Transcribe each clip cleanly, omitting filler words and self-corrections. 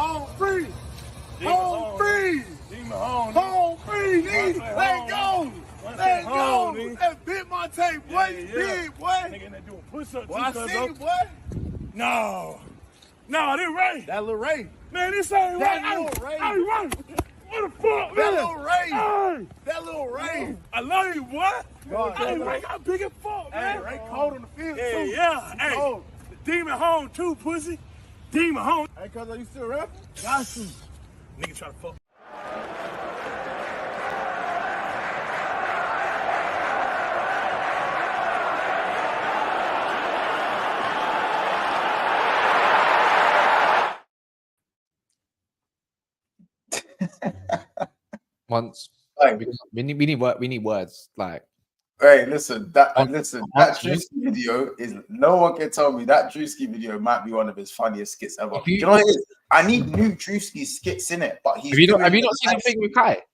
Home free. Home free. Home free. Let go. Let go. That bit my tape, boy. You big, boy. Nigga, that doing push-ups. Boy, I see you, boy. No, this Ray. That little Ray. Man, this ain't That Ray. little Ray. Hey, Ray. What the fuck, man? That little Ray. Hey. That little Ray. I love you, boy. God, Hey, Ray got big as fuck, man. Hey, Ray cold on the field, too. Yeah. Hey, cold. the demon home, too, pussy. Demon home. Hey, cuz, are you still rapping? Got you. Nigga try to fuck. Once Like, we need words like. hey, listen, that Drewski video is, no one can tell me that Drewski video might be one of his funniest skits ever. You know what it is? I need new Drewski skits in it, but he's. Have you not seen the thing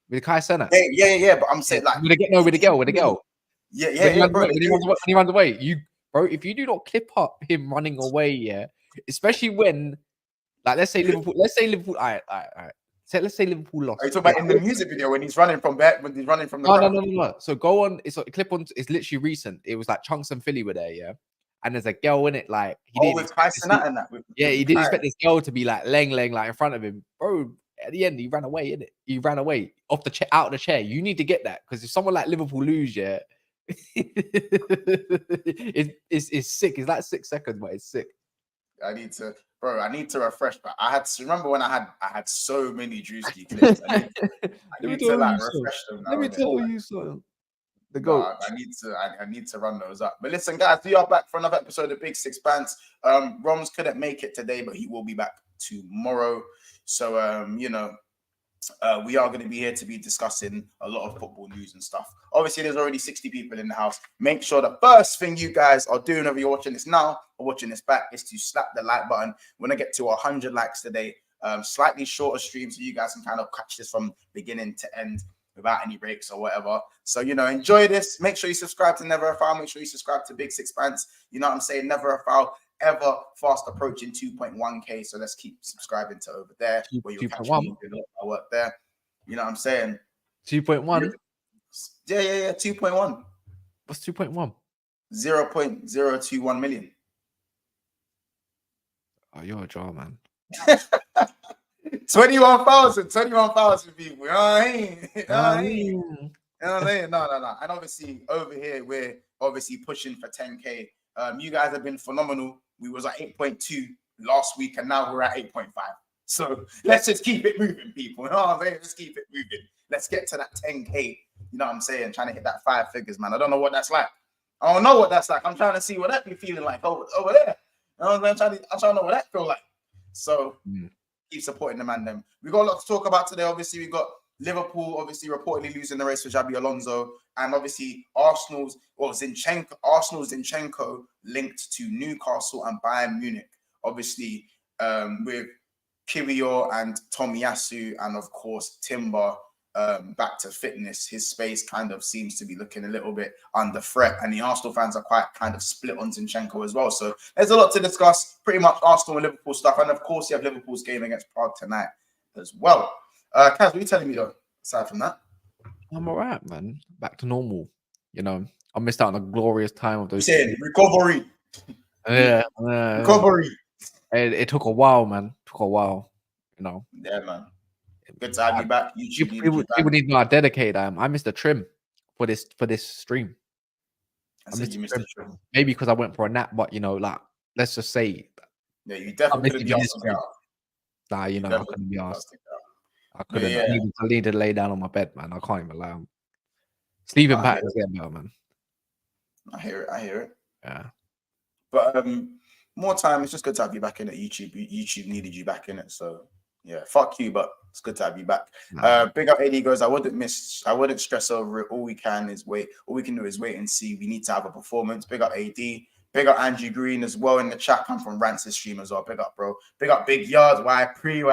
with Kai Senna? Yeah. But I'm saying like with the girl. Yeah, bro. When he runs away, bro. If you do not clip up him running away, especially when, like, let's say Liverpool. All right. So let's say Liverpool lost. Are you talking about in the music video when he's running from back, when he's running from the crowd? No. So go on. It's a clip on. It's literally recent. It was like Chunks and Philly were there, and there's a girl in it. Like with Tyson and that. He didn't expect this girl to be like laying like in front of him, bro. At the end, he ran away, innit? He ran away off the chair, out of the chair. You need to get that, because if someone like Liverpool lose, it's sick. It's like 6 seconds, but it's sick. I need to refresh. But I had to remember when I had so many Drewski clips. I need to like refresh them. Let me tell you something. The goal. I need to run those up. But listen, guys, we are back for another episode of Big Six Pants. Roms couldn't make it today, but he will be back tomorrow. So we are going to be here to be discussing a lot of football news and stuff. Obviously, there's already 60 people in the house. Make sure the first thing you guys are doing, whether you're watching this now or watching this back, is to slap the like button. We're going to get to 100 likes today. Slightly shorter stream, so you guys can kind of catch this from beginning to end without any breaks or whatever. So, enjoy this. Make sure you subscribe to Never a Foul. Make sure you subscribe to Big Six Pants. You know what I'm saying? Never a Foul. Ever fast approaching 2.1k. So let's keep subscribing to over there where you'll catch me doing my work there. You know what I'm saying? 2.1. Yeah. 2.1. What's 2.1? 0.021 million. Oh, you're a draw, man. 21,000 people. You know what I mean? No. And obviously over here we're obviously pushing for 10k. You guys have been phenomenal. We was at 8.2 last week, and now we're at 8.5. So let's just keep it moving, people. You know what I'm saying? Let's keep it moving. Let's get to that 10k. You know what I'm saying? Trying to hit that 5 figures, man. I don't know what that's like. I don't know what that's like. I'm trying to see what that be feeling like over there. You know what I'm saying? I'm trying to know what that feel like. So keep supporting the man. Then we got a lot to talk about today. Obviously, we got Liverpool obviously reportedly losing the race for Xabi Alonso, and obviously Arsenal's Zinchenko linked to Newcastle and Bayern Munich. Obviously, with Kiwior and Tomiyasu, and of course Timber back to fitness, his space kind of seems to be looking a little bit under threat, and the Arsenal fans are quite kind of split on Zinchenko as well. So there's a lot to discuss. Pretty much Arsenal and Liverpool stuff, and of course you have Liverpool's game against Prague tonight as well. Kaz, what are you telling me though, aside from that? I'm all right, man. Back to normal. I missed out on a glorious time of those. Recovery. Yeah. Recovery. It took a while, man. Yeah, man. Good to have you back. People need to know how dedicated I am. I missed the trim for this stream. I missed the trim. Maybe because I went for a nap, but let's just say. Yeah, you definitely couldn't be asked to Nah, I couldn't be asked. I couldn't. Yeah. I needed to lay down on my bed, man. I can't even lie. Sleeping patterns getting better, man. I hear it. Yeah. But more time. It's just good to have you back in it. YouTube needed you back in it. So yeah, fuck you, but it's good to have you back. Big up AD goes, I wouldn't stress over it. All we can do is wait and see. We need to have a performance. Big up AD. Big up Andrew Green as well in the chat. Come from Rance's stream as well. Big up, bro. Big up Big Yards. Why pre.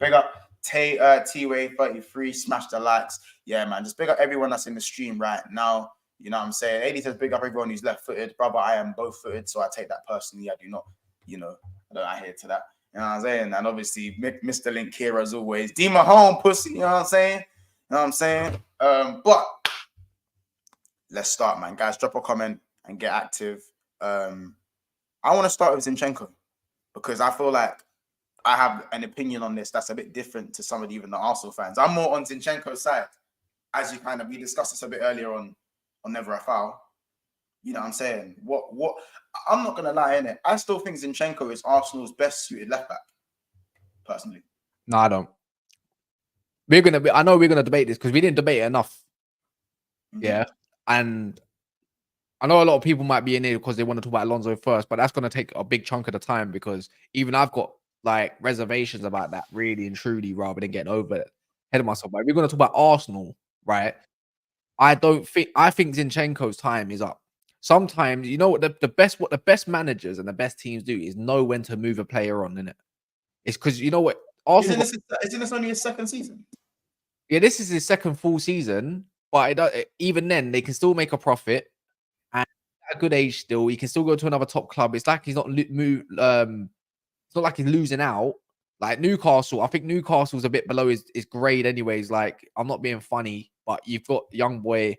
Big up T-Way 33. Smash the likes. Yeah, man. Just big up everyone that's in the stream right now. You know what I'm saying? AD says big up everyone who's left-footed. Brother, I am both-footed, so I take that personally. I do not, I don't adhere to that. You know what I'm saying? And obviously, Mr. Link here as always. Dima home, pussy. You know what I'm saying? You know what I'm saying? But let's start, man. Guys, drop a comment and get active. I want to start with Zinchenko because I feel like I have an opinion on this that's a bit different to some of even the Arsenal fans. I'm more on Zinchenko's side, as we discussed this a bit earlier on Never a Foul. You know what I'm saying? What? I'm not gonna lie, innit? I still think Zinchenko is Arsenal's best suited left back, personally. No, I don't. I know we're gonna debate this because we didn't debate it enough. Yeah, and I know a lot of people might be in here because they want to talk about Alonso first, but that's gonna take a big chunk of the time because even I've got like reservations about that, really and truly, rather than getting over it, ahead of myself. But if we're gonna talk about Arsenal, right? I think Zinchenko's time is up. Sometimes you know what the best managers and the best teams do is know when to move a player on, innit? It's because you know what Arsenal. Isn't this only his second season? Yeah, this is his second full season, but even then they can still make a profit and at a good age still. He can still go to another top club. It's like he's not moved. It's not like he's losing out. Like Newcastle, I think Newcastle's a bit below his grade, anyways. Like I'm not being funny, but you've got young boy.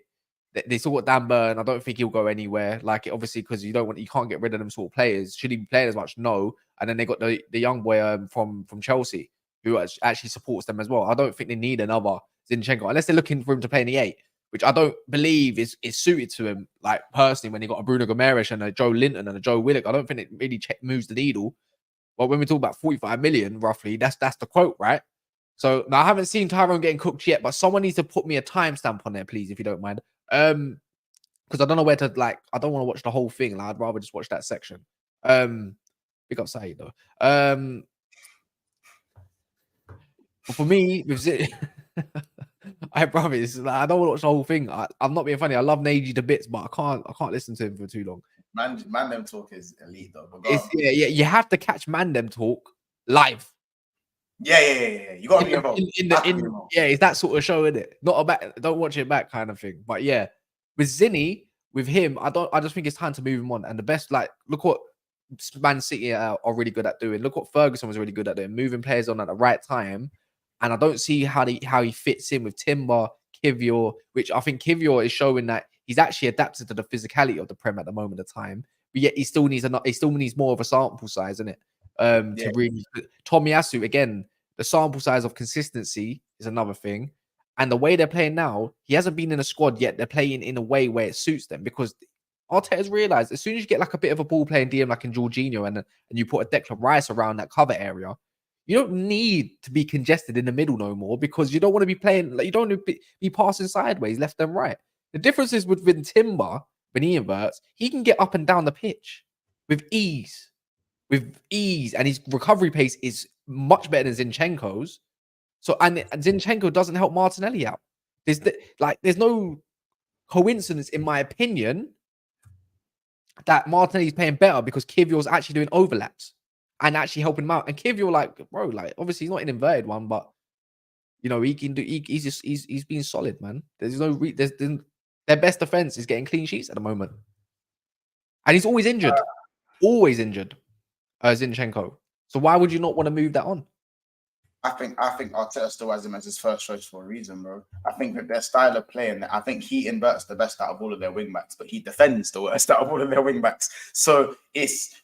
They still got Dan Burn. I don't think he'll go anywhere. Like obviously because you can't get rid of them sort of players. Should he be playing as much? No. And then they got the young boy from Chelsea who actually supports them as well. I don't think they need another Zinchenko unless they're looking for him to play in the 8, which I don't believe is suited to him. Like personally, when he got a Bruno Gomes and a Joe Linton and a Joe Willock, I don't think it really moves the needle. But when we talk about 45 million, roughly, that's the quote, right? So now I haven't seen Tyrone getting cooked yet, but someone needs to put me a timestamp on there, please, if you don't mind. Because I don't know where to I don't want to watch the whole thing. Like, I'd rather just watch that section. Big up Saeed though. But for me, with I promise, I don't want to watch the whole thing. I'm not being funny. I love Neji to bits, but I can't listen to him for too long. Man, them talk is elite though. Yeah. You have to catch Mandem talk live. Yeah. You got to be involved. It's that sort of show, isn't it? Not about don't watch it back kind of thing. But yeah, with Zinny, with him, I just think it's time to move him on. And the best, look what Man City are really good at doing. Look what Ferguson was really good at doing, moving players on at the right time. And I don't see how he fits in with Timber, Kivior, which I think Kivior is showing that he's actually adapted to the physicality of the Prem at the moment of time. But yet he still needs more of a sample size, isn't it? To really Tomiyasu, again, the sample size of consistency is another thing. And the way they're playing now, he hasn't been in a squad yet. They're playing in a way where it suits them because Arteta's realized as soon as you get like a bit of a ball playing DM like in Jorginho and you put a Declan Rice around that cover area, you don't need to be congested in the middle no more because you don't want to be playing, like you don't want to be passing sideways, left and right. The difference is with Timber, when he inverts, he can get up and down the pitch with ease. And his recovery pace is much better than Zinchenko's. So, and Zinchenko doesn't help Martinelli out. There's no coincidence, in my opinion, that Martinelli's playing better because Kivior's actually doing overlaps and actually helping him out. And Kivior, obviously he's not an inverted one, but you know, he can do. He's being solid, man. There's their best defense is getting clean sheets at the moment, and he's always injured, Zinchenko. So why would you not want to move that on? I think Arteta still has him as his first choice for a reason, bro. I think that their style of playing, I think he inverts the best out of all of their wingbacks, but he defends the worst out of all of their wingbacks. So it's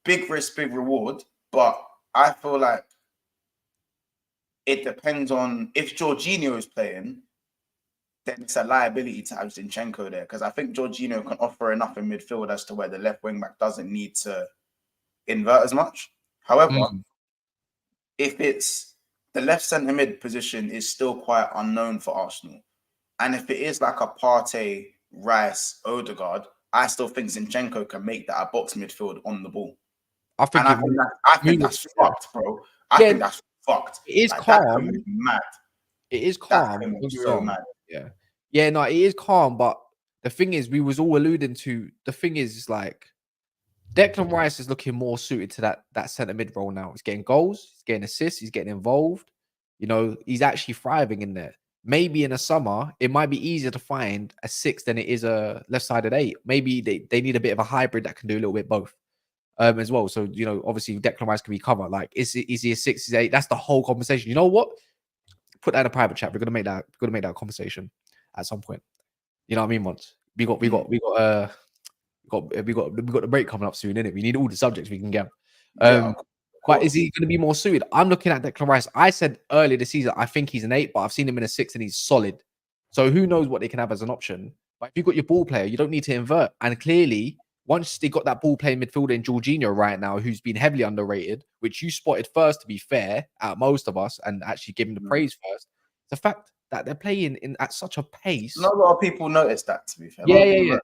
big risk, big reward. But I feel like it depends on if Jorginho is playing, then it's a liability to have Zinchenko there because I think Jorginho can offer enough in midfield as to where the left wingback doesn't need to invert as much. However, if it's the left centre mid position is still quite unknown for Arsenal. And if it is like a Partey, Rice, Odegaard, I still think Zinchenko can make that a box midfield on the ball. I think that's fucked, bro. I think that's fucked. It is calm. Mad. It is calm. So mad. Yeah, no, it is calm. But the thing is, we was all alluding to, the thing is like, Declan Rice is looking more suited to that centre mid role now. He's getting goals, he's getting assists, he's getting involved. You know, he's actually thriving in there. Maybe in the summer, it might be easier to find a 6 than it is a left-sided 8. Maybe they need a bit of a hybrid that can do a little bit both. as well. So obviously Declan Rice can be covered. Like, is he a 6? Is he 8? That's the whole conversation. You know what? Put that in a private chat. We're gonna make that conversation at some point. You know what I mean? Once we got the break coming up soon, innit? We need all the subjects we can get. But is he going to be more suited? I'm looking at Declan Rice. I said earlier this season, I think he's an 8, but I've seen him in a 6 and he's solid. So who knows what they can have as an option. But if you've got your ball player, you don't need to invert. And clearly, once they got that ball playing midfielder in Jorginho right now, who's been heavily underrated, which you spotted first, to be fair, at most of us, and actually give him the praise first, the fact that they're playing at such a pace. Not a lot of people notice that, to be fair. Yeah.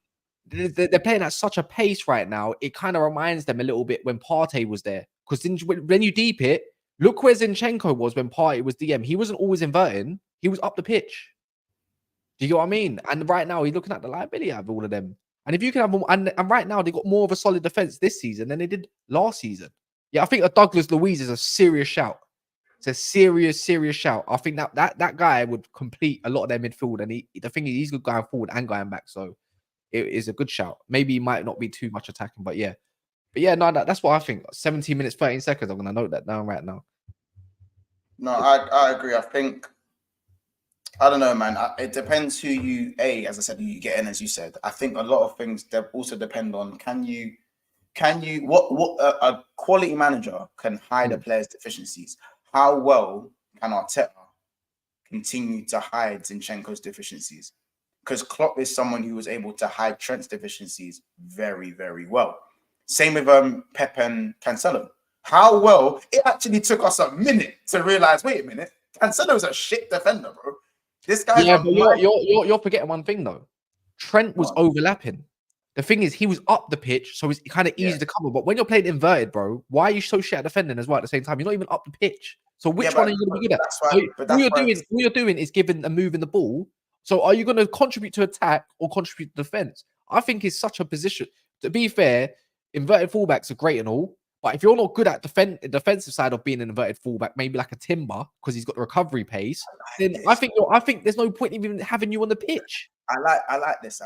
They're playing at such a pace right now. It kind of reminds them a little bit when Partey was there. Because when you deep it, look where Zinchenko was when Partey was DM. He wasn't always inverting. He was up the pitch. Do you get what I mean? And right now, he's looking at the liability of all of them. And if you can have them, and right now, they got more of a solid defense this season than they did last season. Yeah, I think that Douglas Luiz is a serious shout. It's a serious shout. I think that guy would complete a lot of their midfield. And the thing is, he's good going forward and going back. So it is a good shout. Maybe he might not be too much attacking, but yeah. But yeah, no, that's what I think. 17 minutes, 13 seconds. I'm going to note that down right now. No, I agree. I think, I don't know, man. It depends who you, as I said, who you get in, as you said. I think a lot of things also depend on, what a quality manager can hide a player's deficiencies. How well can Arteta continue to hide Zinchenko's deficiencies? Because Klopp is someone who was able to hide Trent's deficiencies very, very well. Same with Pep and Cancelo. How well it actually took us a minute to realize. Wait a minute, Cancelo's a shit defender, bro. This guy. Yeah, but you're forgetting one thing though. Trent was overlapping. The thing is, he was up the pitch, so it's kind of easy to cover. But when you're playing inverted, bro, why are you so shit at defending as well at the same time? You're not even up the pitch. So which one are you going to be good at? All you're doing is giving and moving the ball. So are you going to contribute to attack or contribute to defense? I think it's such a position. To be fair, inverted fullbacks are great and all, but if you're not good at the defensive side of being an inverted fullback, maybe like a Timber because he's got the recovery pace, then I think there's no point even having you on the pitch. I like this.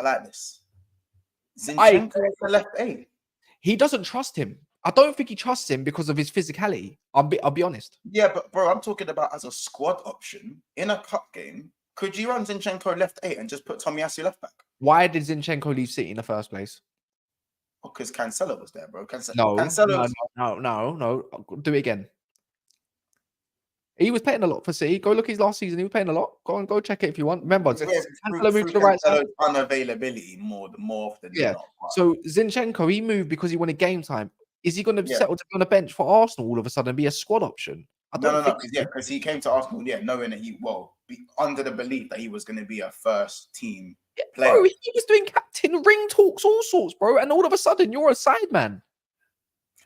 Zinchenko is the left 8. He doesn't trust him. I don't think he trusts him because of his physicality. I'll be honest. Yeah, but bro, I'm talking about as a squad option in a cup game. Could you run Zinchenko left 8 and just put Tomiyasu left back? Why did Zinchenko leave City in the first place? Because Cancelo was there, bro. No. Do it again. He was playing a lot for City. Go look his last season. He was playing a lot. Go check it if you want. Remember, Cancelo moved to the right side. Unavailability more often than not. So Zinchenko, he moved because he wanted game time. Is he going to settle to be on the bench for Arsenal all of a sudden and be a squad option? No. Because he came to Arsenal, knowing that he under the belief that he was going to be a first team player. Bro, he was doing captain ring talks, all sorts, bro. And all of a sudden, you're a side man.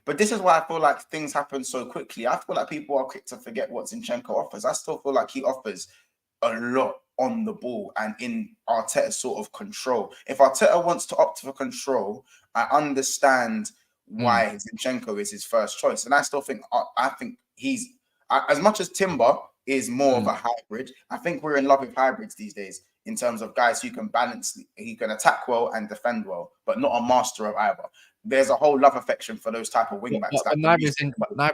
But this is why I feel like things happen so quickly. I feel like people are quick to forget what Zinchenko offers. I still feel like he offers a lot on the ball and in Arteta's sort of control. If Arteta wants to opt for control, I understand why Zinchenko is his first choice. And I still think, he's, as much as Timber is more of a hybrid, I think we're in love with hybrids these days in terms of guys who can balance, he can attack well and defend well, but not a master of either. There's a whole love affection for those type of wing backs. But neither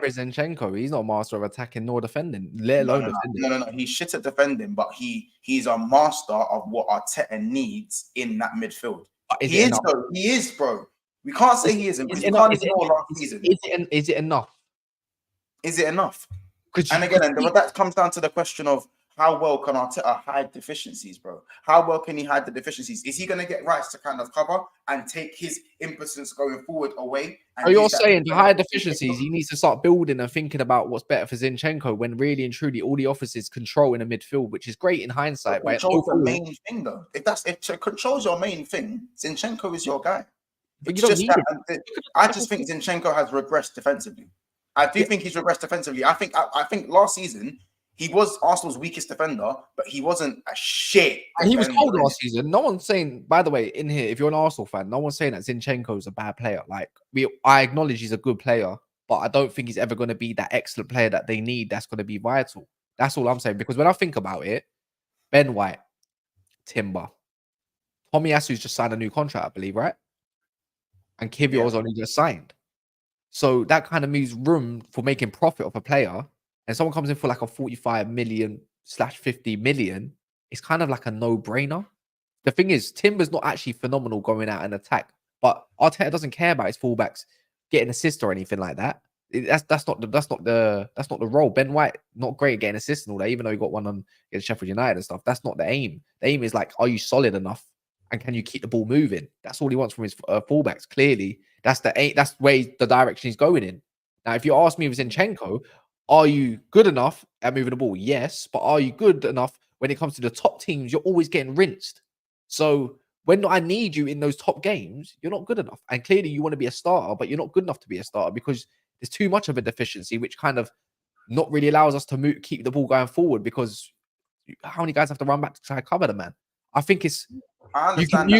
is Zinchenko. He's not a master of attacking nor defending, let alone defending. No. He's shit at defending, but he's a master of what Arteta needs in that midfield. He is, bro. We can't say he isn't. Is it enough? Is it enough? And again, that comes down to the question of how well can Arteta hide deficiencies, bro? How well can he hide the deficiencies? Is he going to get Rice to kind of cover and take his impotence going forward away? So you're saying to hide deficiencies, he needs to start building and thinking about what's better for Zinchenko when really and truly all he offers is control in a midfield, which is great in hindsight. But control's the main thing, though. If control's your main thing, Zinchenko is your guy. But you don't need it. I just think Zinchenko has regressed defensively. I do think he's regressed defensively. I think last season he was Arsenal's weakest defender, but he wasn't a shit. And he was cold last season. No one's saying, by the way, in here, if you're an Arsenal fan, no one's saying that Zinchenko is a bad player. Like I acknowledge he's a good player, but I don't think he's ever going to be that excellent player that they need. That's going to be vital. That's all I'm saying. Because when I think about it, Ben White, Timber, Tomiyasu's just signed a new contract, I believe, right? And Kivior's only just signed. So that kind of moves room for making profit of a player. And someone comes in for like a 45 million / 50 million. It's kind of like a no-brainer. The thing is, Timber's not actually phenomenal going out and attack, but Arteta doesn't care about his fullbacks getting assists or anything like that. That's not the role. Ben White not great at getting assists and all that, even though he got one on against Sheffield United and stuff. That's not the aim. The aim is like, are you solid enough and can you keep the ball moving? That's all he wants from his fullbacks. Clearly, that's the aim. That's where the direction he's going in. Now, if you ask me with Zinchenko, are you good enough at moving the ball? Yes, but are you good enough when it comes to the top teams? You're always getting rinsed. So when I need you in those top games, you're not good enough. And clearly you want to be a starter, but you're not good enough to be a starter because there's too much of a deficiency, which kind of not really allows us to keep the ball going forward because how many guys have to run back to try to cover the man? I think it's... I understand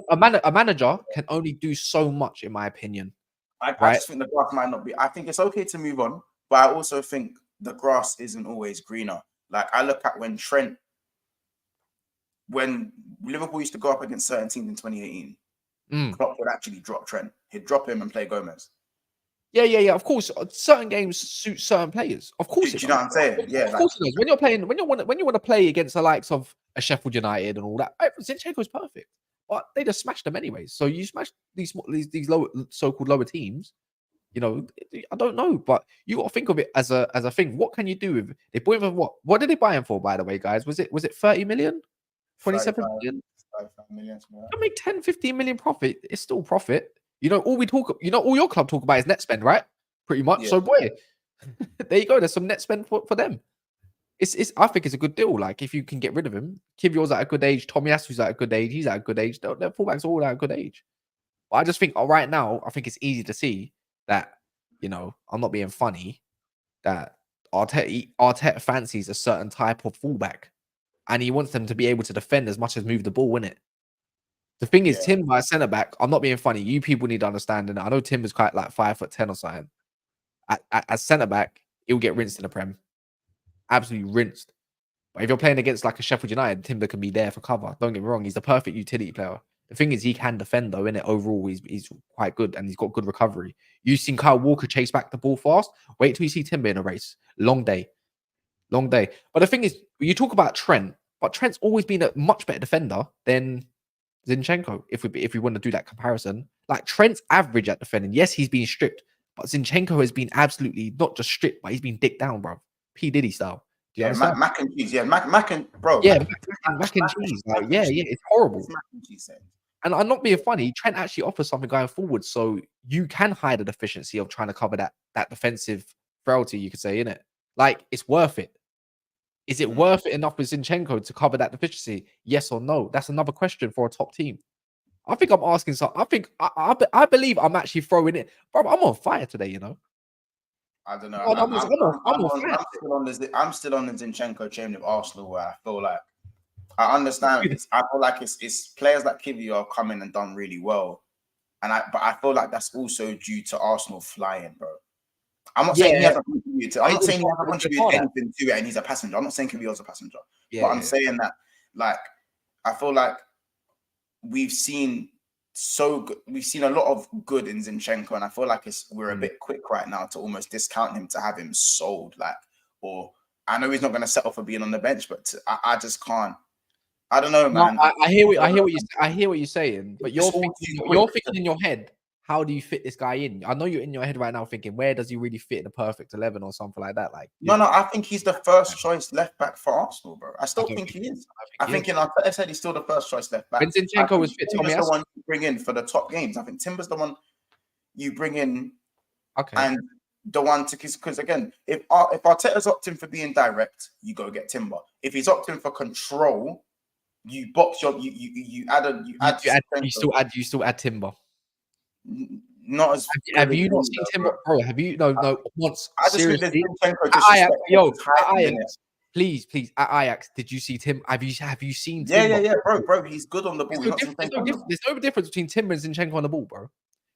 a manager can only do so much, in my opinion. I just think the grass might not be... I think it's okay to move on, but I also think the grass isn't always greener. Like, I look at when Liverpool used to go up against certain teams in 2018, Klopp would actually drop Trent. He'd drop him and play Gomez. Yeah. Of course, certain games suit certain players. Of course, do you know what I'm saying? Yeah, of course it does. When you're playing, when you want to play against the likes of a Sheffield United and all that, Zinchenko is perfect. But they just smashed them anyways. So you smash these lower, so-called lower teams. You know, I don't know, but you got to think of it as a thing. What can you do with they bought him for what? What did they buy him for, by the way, guys? Was it 30 million? 27 million? I make 10, 15 million profit. It's still profit. You know, all your club talk about is net spend, right? Pretty much. Yeah. So boy, there you go. There's some net spend for them. I think it's a good deal. Like if you can get rid of him, Kivior's at a good age, Tomiyasu's at a good age, he's at a good age. Their fullbacks are all at a good age. But I just think right now, I think it's easy to see that, you know, I'm not being funny, that Arteta fancies a certain type of fullback. And he wants them to be able to defend as much as move the ball, innit? The thing is, Timber as centre back, I'm not being funny. You people need to understand, and I know Timber's quite like 5'10" or something. As centre back, he'll get rinsed in the Prem, absolutely rinsed. But if you're playing against like a Sheffield United, Timber can be there for cover. Don't get me wrong, he's the perfect utility player. The thing is, he can defend though, innit? Overall, he's quite good and he's got good recovery. You've seen Kyle Walker chase back the ball fast. Wait till you see Timber in a race. Long day. But the thing is, you talk about Trent, but Trent's always been a much better defender than Zinchenko. If we want to do that comparison, like Trent's average at defending, yes, he's been stripped, but Zinchenko has been absolutely not just stripped, but he's been dicked down, bro. P Diddy style. Mac and cheese. Yeah, mac and bro. Yeah, mac and cheese. Like, yeah, it's horrible. It's mac and cheese. And I'm not being funny. Trent actually offers something going forward, so you can hide the deficiency of trying to cover that defensive frailty. You could say, innit? Like it's worth it. Is it worth it enough with Zinchenko to cover that deficiency? Yes or no? That's another question for a top team. I think I'm asking something. I believe I'm actually throwing it. Bro, I'm on fire today, you know. I don't know. I'm still on the Zinchenko chain with Arsenal, where I feel like I understand. I feel like it's players like Kivy are coming and done really well, but I feel like that's also due to Arsenal flying, bro. I'm not saying he hasn't contributed. I'm not saying he hasn't contributed anything to it, and he's a passenger. I'm not saying Kivio's a passenger, but I'm saying that, like, I feel like we've seen a lot of good in Zinchenko, and I feel like we're a bit quick right now to almost discount him, to have him sold. Like, or I know he's not going to settle for being on the bench, but I just can't. I don't know, man. No, I hear what you're saying, but you're thinking in your head, how do you fit this guy in? I know you're in your head right now thinking, where does he really fit in the perfect 11 or something like that? Like, no, I think he's the first choice left back for Arsenal, bro. I still think he is. I think Arteta said he's still the first choice left back. When Zinchenko was fit, Timber's the one you bring in for the top games. I think Timber's the one you bring in. Okay. And the one to, because again, if Arteta's opting for being direct, you go get Timber. If he's opting for control, you box your you still add Timber. Not as have you not seen Timber, bro? Have you once? I just seriously, Ajax, please, at Ajax, did you see Tim? Have you seen? Timber? Yeah, bro, he's good on the ball. There's no difference between Timber and Zinchenko on the ball, bro.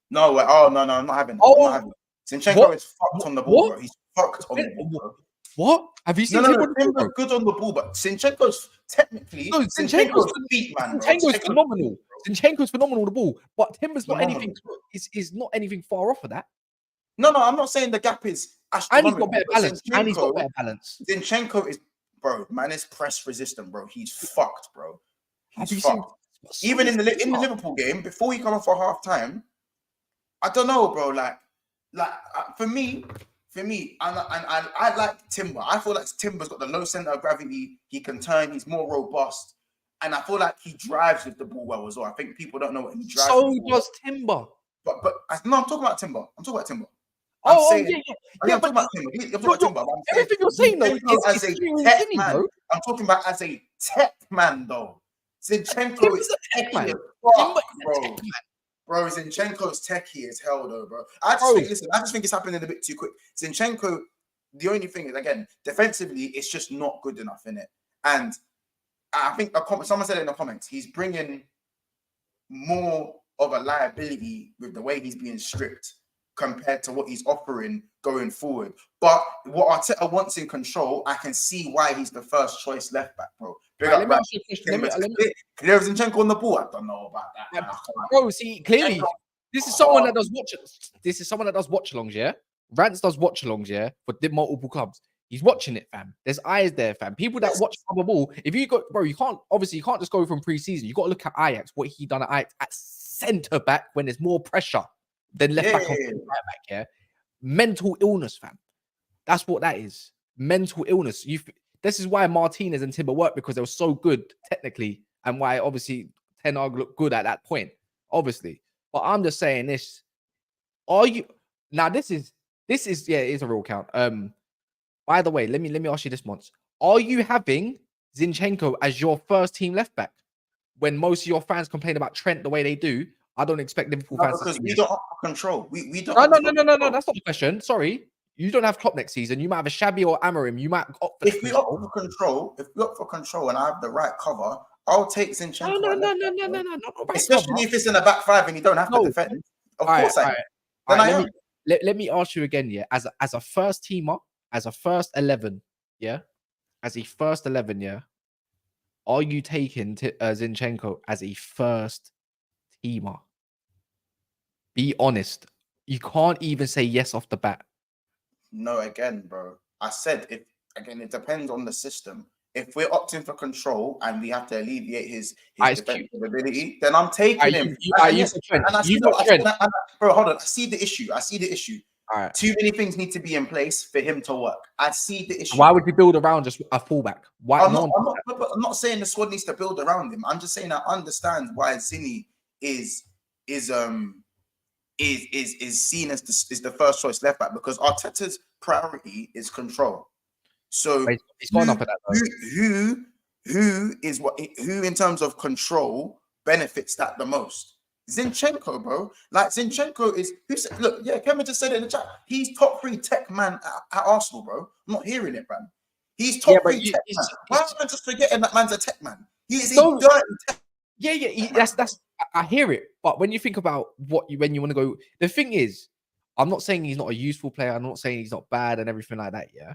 No, I'm not having. Zinchenko is fucked on the ball, bro. He's fucked on the ball, bro. What? Have you seen No, Timber? Timber's good on the ball, but Zinchenko's technically No, Zinchenko's feet, man. Bro. Zinchenko's phenomenal. Zinchenko's phenomenal on the ball, but Timber's not Phenomenal. anything. Is not anything far off of that. No, I'm not saying the gap is And he's astronomical. got better but balance. And he's got better balance. Zinchenko is, bro, man, is press resistant, bro. He's fucked, bro. Have you He's seen? fucked. Even in the Liverpool game, before he come off for half time, I don't know, bro. Like for me, and I like Timber. I feel like Timber's got the low center of gravity. He can turn. He's more robust, and I feel like he drives with the ball well as well. I think people don't know what he drives. So does Timber. But no, I'm talking about Timber. I'm talking about Timber. I'm talking about Timber. I'm talking about Timber. Everything you're saying though as a tech man. I'm talking about as a tech man though. Zinchenko is techy as fuck, bro. Bro, Zinchenko's techie as hell though, bro. I just think it's happening a bit too quick. Zinchenko, the only thing is, again, defensively, it's just not good enough in it. And I think someone said it in the comments, he's bringing more of a liability with the way he's being stripped compared to what he's offering going forward. But what Arteta wants in control, I can see why he's the first choice left back, bro. Let me ask you a question. Clear Zinchenko on the ball. I don't know about that. Bro, see, clearly, this is someone that does watch. This is someone that does watch-alongs, yeah. Rance does watch-alongs, yeah, for multiple clubs. He's watching it, fam. There's eyes there, fam. People that watch the ball. If you got, bro, you can't just go from pre-season. You got to look at Ajax, what he done at Ajax at centre back when there's more pressure than left back or right back. Yeah, mental illness, fam. That's what that is. Mental illness. This is why Martinez and Timber work, because they were so good technically, and why obviously Ten Hag looked good at that point, obviously. But I'm just saying this. Are you now? This is yeah, it is a real count. By the way, let me ask you this once. Are you having Zinchenko as your first team left back when most of your fans complain about Trent the way they do? I don't expect Liverpool fans because we don't have control. We don't. No. That's not the question. Sorry. You don't have Klopp next season. You might have a Xabi or Amorim. You might opt if we opt for control, and I have the right cover, I'll take Zinchenko. No. Especially if it's in a back five and you don't have to defend. Of course, let me ask you again, yeah. As a first teamer, as a first 11, yeah, as a first 11, yeah. Are you taking Zinchenko as a first teamer? Be honest. You can't even say yes off the bat. No, again, bro. I said it depends on the system. If we're opting for control and we have to alleviate his defensive ability, then I'm taking him. Bro, hold on. I see the issue. All right. Too many things need to be in place for him to work. I see the issue. Why would we build around just a fullback? Why? I'm not saying the squad needs to build around him. I'm just saying I understand why Zinni is seen as the first choice left back, because Arteta's priority is control. So he's gone up at that. Who in terms of control benefits that the most? Zinchenko, bro. Like Zinchenko is Kevin just said it in the chat. He's top 3 tech man at Arsenal, bro. I'm not hearing it, man. He's top 3 tech man. Why am I just forgetting that man's a tech man? He is a dirty tech. That's I hear it, but when you think about when you want to go, the thing is, I'm not saying he's not a useful player. I'm not saying he's not bad and everything like that. Yeah,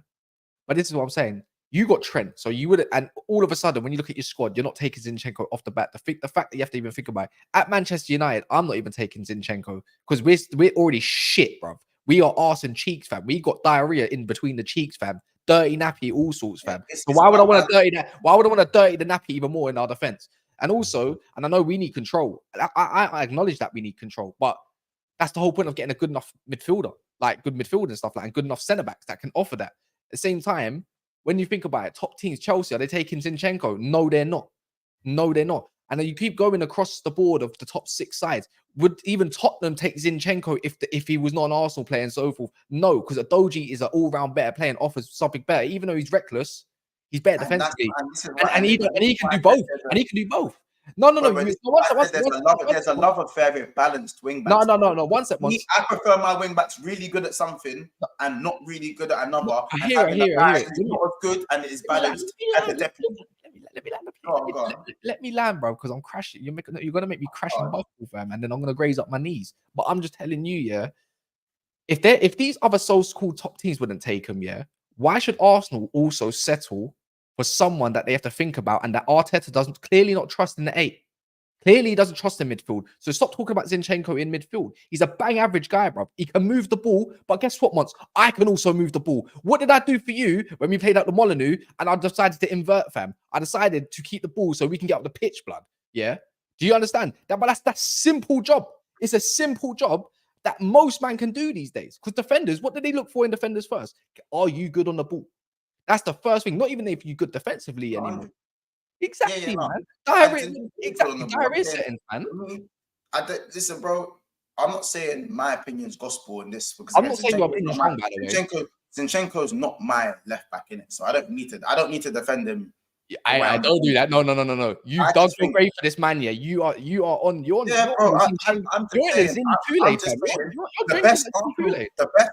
but this is what I'm saying. You got Trent, so you would, and all of a sudden, when you look at your squad, you're not taking Zinchenko off the bat. The fact that you have to even think about it. At Manchester United, I'm not even taking Zinchenko because we're already shit, bruv. We are arse and cheeks, fam. We got diarrhea in between the cheeks, fam. Dirty nappy, all sorts, fam. So why would I want to dirty that? Why would I want to dirty the nappy even more in our defense? And also, and I know we need control. I acknowledge that we need control, but that's the whole point of getting a good enough midfielder, like good midfield and stuff like, and good enough centre backs that can offer that. At the same time, when you think about it, top teams, Chelsea, are they taking Zinchenko? No, they're not. And then you keep going across the board of the top 6 sides. Would even Tottenham take Zinchenko if he was not an Arsenal player and so forth? No, because Adoji is an all-round better player and offers something better. Even though he's reckless, he's better defensively. And he can do both. And he can do both. No. There's a love affair with balanced wing backs. No. I prefer my wing backs really good at something and not really good at another. I hear it. It's not as good and it is balanced. Let me land, bro, because I'm crashing. You're gonna make me crash in Buffalo, fam, and then I'm gonna graze up my knees. But I'm just telling you, yeah. If these other so-called top teams wouldn't take him, yeah, Why should Arsenal also settle for someone that they have to think about and that Arteta doesn't clearly not trust in the 8? Clearly, he doesn't trust in midfield. So stop talking about Zinchenko in midfield. He's a bang average guy, bro. He can move the ball, but guess what, Mons? I can also move the ball. What did I do for you when we played out the Molyneux and I decided to invert, fam? I decided to keep the ball so we can get up the pitch, blood. Yeah? Do you understand? That's simple job. It's a simple job that most man can do these days. Because defenders, what do they look for in defenders first? Are you good on the ball? That's the first thing. Not even if you're good defensively anymore. Exactly, man. Diarrhea settings, man. Listen, bro. I'm not saying my opinion's gospel in this because I'm not saying your opinion's wrong, by the way. Zinchenko's not my left back in it, so I don't need to defend him. Yeah, I don't do that. No. You've done so great for this man, yeah. You're on. Yeah, bro. The best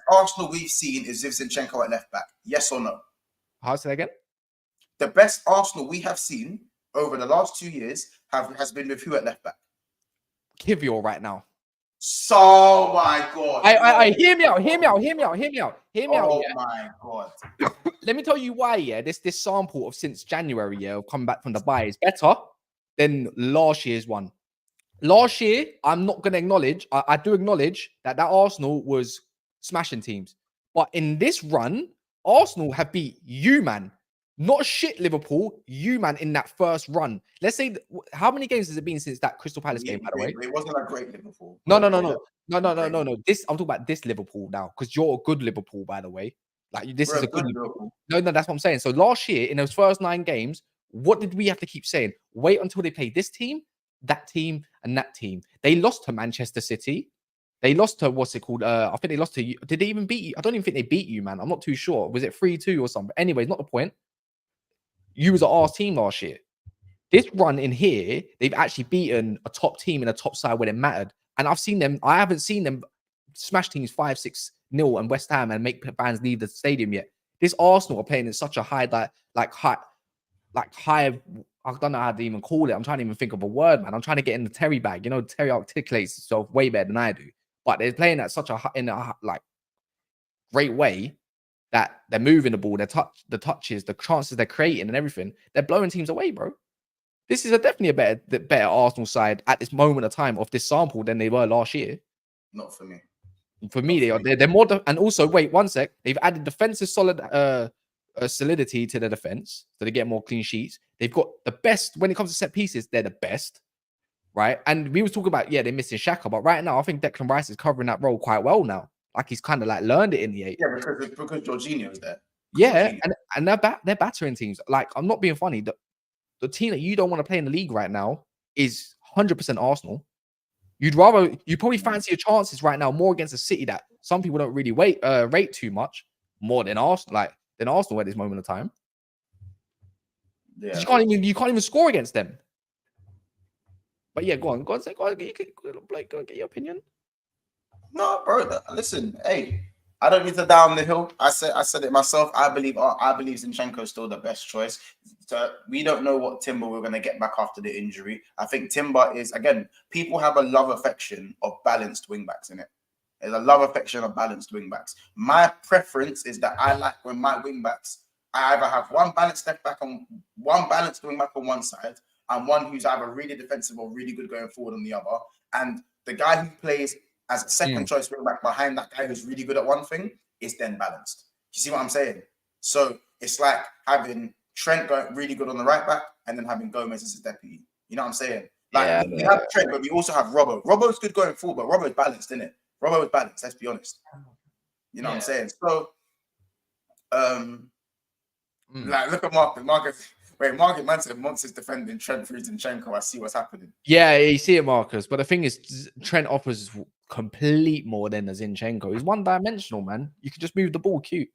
Arsenal we've seen is Zinchenko at left back. Yes or no? How say that again? The best Arsenal we have seen over the last 2 years has been with who at left back? Kivior right now. So my God. Hear me out. Oh my God. Let me tell you why, yeah. This sample of since January, yeah, of coming back from the bye is better than last year's one. Last year, I'm not gonna acknowledge, I do acknowledge that Arsenal was smashing teams. But in this run, Arsenal have beat you, man. Not shit Liverpool, you, man, in that first run. Let's say, how many games has it been since that Crystal Palace game, by the way? It wasn't a great Liverpool. No. I'm talking about this Liverpool now, because you're a good Liverpool, by the way. Like, this is a good Liverpool. No, that's what I'm saying. So last year, in those first 9 games, what did we have to keep saying? Wait until they play this team, that team, and that team. They lost to Manchester City. They lost to, what's it called? I think they lost to you. Did they even beat you? I don't even think they beat you, man. I'm not too sure. Was it 3-2 or something? Anyways, not the point. You was an arse team last year. This run in here, they've actually beaten a top team in a top side when it mattered. And I haven't seen them smash teams 5-6-0 and West Ham and make fans leave the stadium yet. This Arsenal are playing in such a high, high, I don't know how to even call it. I'm trying to even think of a word, man. I'm trying to get in the Terry bag. You know, Terry articulates himself way better than I do. But they're playing at such a great way that they're moving the ball, the touches, the chances they're creating and everything. They're blowing teams away, bro. This is definitely a better Arsenal side at this moment of time of this sample than they were last year. Not for me. For me, they're more. And also, wait 1 sec. They've added defensive solidity to the defense, so they get more clean sheets. They've got the best when it comes to set pieces. They're the best, right? And we was talking about they're missing Xhaka, but right now I think Declan Rice is covering that role quite well now. Like he's kind of learned it in the 8. Yeah, because Jorginho's there. Yeah, and they're battering teams. Like, I'm not being funny. The team that you don't want to play in the league right now is 100% Arsenal. You probably fancy your chances right now more against a City that some people don't really rate too much more than Arsenal. Than Arsenal at this moment of time. Yeah, you can't even score against them. But yeah, go on, get your opinion. No, bro. Listen, hey, I don't need to down the hill. I said it myself. I believe Zinchenko is still the best choice. So we don't know what Timber we're going to get back after the injury. I think Timber is, again, people have a love affection of balanced wing backs in it. There's a love affection of balanced wing backs. My preference is that I like when my wing backs, I either have one balanced left back on one balanced wing back on one side and one who's either really defensive or really good going forward on the other. And the guy who plays as a second choice wing back behind that guy who's really good at one thing is then balanced. You see what I'm saying? So it's like having Trent going really good on the right back and then having Gomez as his deputy. You know what I'm saying? We have Trent, but we also have Robbo. Robbo's good going forward, but Robbo's balanced, isn't it? Robbo is balanced, let's be honest. You know what I'm saying? So, look at Marcus. Marcus man said Mons is defending Trent through Zinchenko. I see what's happening. Yeah, you see it, Marcus. But the thing is, Trent offers complete more than a Zinchenko. He's one-dimensional, man. You can just move the ball cute.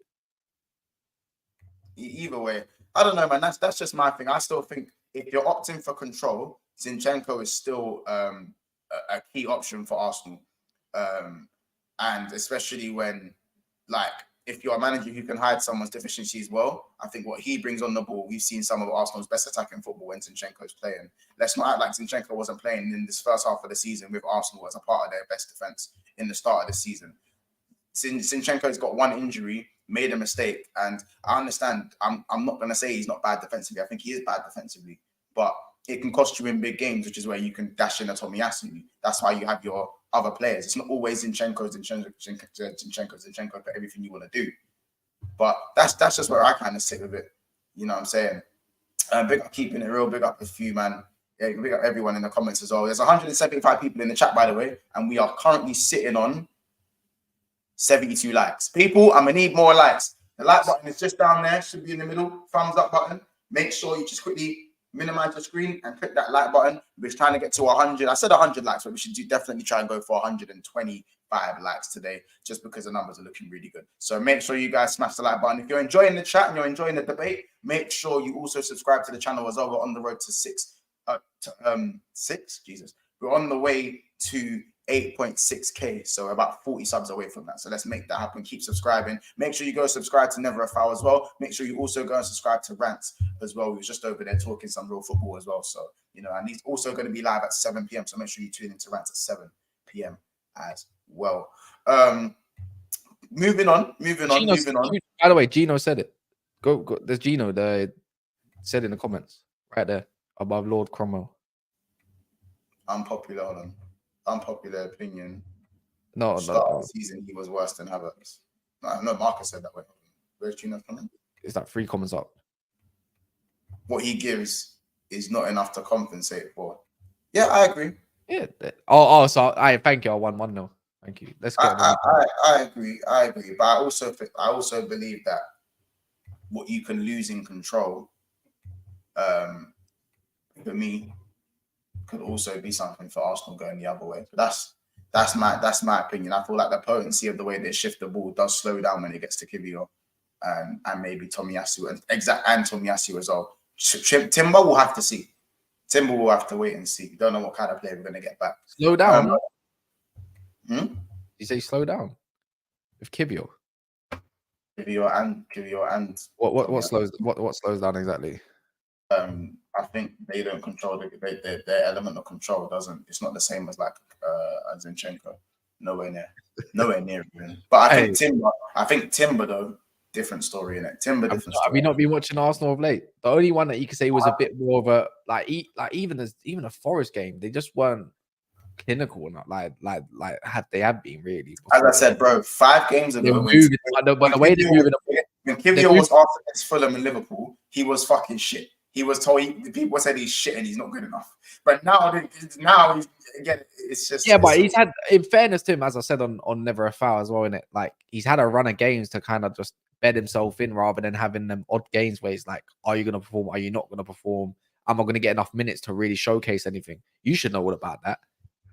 Either way, I don't know, man. That's just my thing. I still think if you're opting for control, Zinchenko is still a key option for Arsenal. And especially when, if you're a manager who can hide someone's deficiencies well, I think what he brings on the ball, we've seen some of Arsenal's best attacking football when Zinchenko's playing. Let's not act like Zinchenko wasn't playing in this first half of the season with Arsenal as a part of their best defense in the start of the season. Zinchenko's got one injury. made a mistake. And I understand. I'm not gonna say he's not bad defensively. I think he is bad defensively, but it can cost you in big games, which is where you can dash in a Tomiyasu. That's why you have your other players. It's not always Zinchenko for everything you want to do. But that's just where I kind of sit with it. You know what I'm saying? Big up keeping it real. Big up a few, man. Yeah, big up everyone in the comments as well. There's 175 people in the chat, by the way, and we are currently sitting on 72 likes. People, I'm gonna need more likes. The like button is just down there, should be in the middle. Thumbs up button. Make sure you just quickly minimize the screen and click that like button. We're trying to get to 100. I said 100 likes, but we should definitely try and go for 125 likes today, just because the numbers are looking really good. So make sure you guys smash the like button. If you're enjoying the chat and you're enjoying the debate, make sure you also subscribe to the channel as well. We're on the road to six. Jesus, we're on the way to 8.6k, so about 40 subs away from that. So let's make that happen. Keep subscribing. Make sure you go subscribe to Never a Foul as well. Make sure you also go and subscribe to Rants as well. We were just over there talking some real football as well. So, you know, and he's also going to be live at 7 p.m. So make sure you tune into Rants at 7 p.m. as well. Moving on. By the way, Gino said it. Go. There's Gino that said in the comments right there above Lord Cromwell. Unpopular opinion. No. Start of the season, he was worse than Havertz. No, Marcus said that way. Where's Gino's comment? Is that 3 comments up? What he gives is not enough to compensate for. Yeah, I agree. Yeah. So I thank you. I won 1-0. Thank you. Let's get. I agree. But I also believe that what you can lose in control, for me, could also be something for Arsenal going the other way. But that's my opinion. I feel like the potency of the way they shift the ball does slow down when it gets to Kivio, and maybe Tomiyasu and Tomiyasu as well. Timber will have to see. Timber will have to wait and see. Don't know what kind of player we're going to get back. Slow down. You say slow down with Kivio. Kivio and what slows down exactly? I think they don't control their element of control. It's not the same as like Zinchenko. Nowhere near even. But I think Timber though, different story in it. Timber different story. Have you not been watching Arsenal of late? The only one that you could say was a bit more of a even a Forest game, they just weren't clinical enough. They have been really. As I said, bro, 5 games ago. But the way they're moving, when Kivio was asked against Fulham and Liverpool, he was fucking shit. He was told people said he's shit and he's not good enough. But now he's again. It's just but he's had. In fairness to him, as I said on Never a Foul as well, in it, like he's had a run of games to kind of just bed himself in rather than having them odd games where it's like, are you going to perform? Are you not going to perform? Am I going to get enough minutes to really showcase anything? You should know all about that.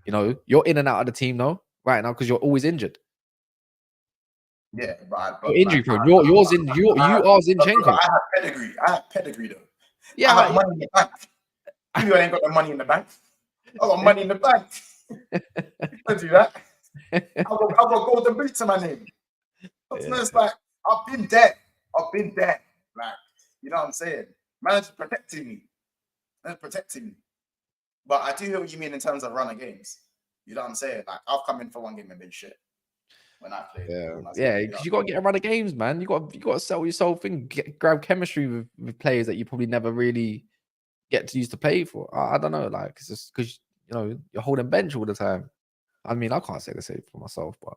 You know, you're in and out of the team though right now because you're always injured. Yeah, but you're injury prone. You are Zinchenko. I have pedigree though. Yeah, I have money in the bank. You ain't got the money in the bank. I got money in the bank. Don't do that. I've got golden boots in my name. It's like I've been there. Like, you know what I'm saying? Man's protecting me. But I do hear what you mean in terms of run of games. You know what I'm saying? Like I've come in for one game and been shit when I played. Because you got to get a run of games, man. You got to sell yourself and grab chemistry with players that you probably never really get to use to play for. I don't know, like it's just because you're holding bench all the time. I mean, I can't say the same for myself, but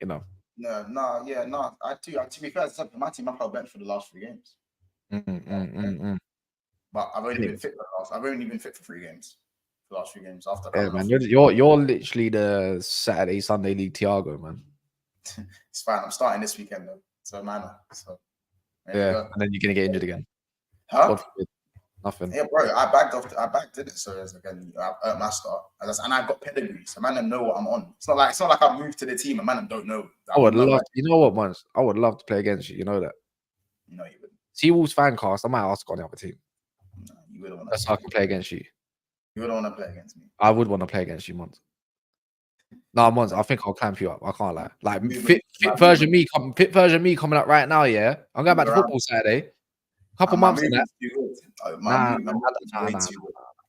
No. I do. To be fair, my team I've held bench for the last 3 games. But I've only been fit for I've only been fit for 3 games. The last 3 games after. Yeah, man, you're literally the Saturday Sunday League Thiago, man. It's fine. I'm starting this weekend though, so So and then you're gonna get injured again. Huh? Nothing. Yeah, bro. I bagged it. So again, I earned my start, and I've got pedigree. So man, know what I'm on. It's not like I moved to the team and man, don't know. I would love. You know what, man? I would love to play against you. You know that. No, you wouldn't. Seawolves fan cast. I might ask on the other team. No, you wouldn't want to. That's how I can play against you. You wouldn't want to play against me. I would want to play against you, Mons. No, Mons, I think I'll clamp you up. I can't lie. Like fit version me coming up right now. Yeah, I'm going back to football Saturday. Couple months in that.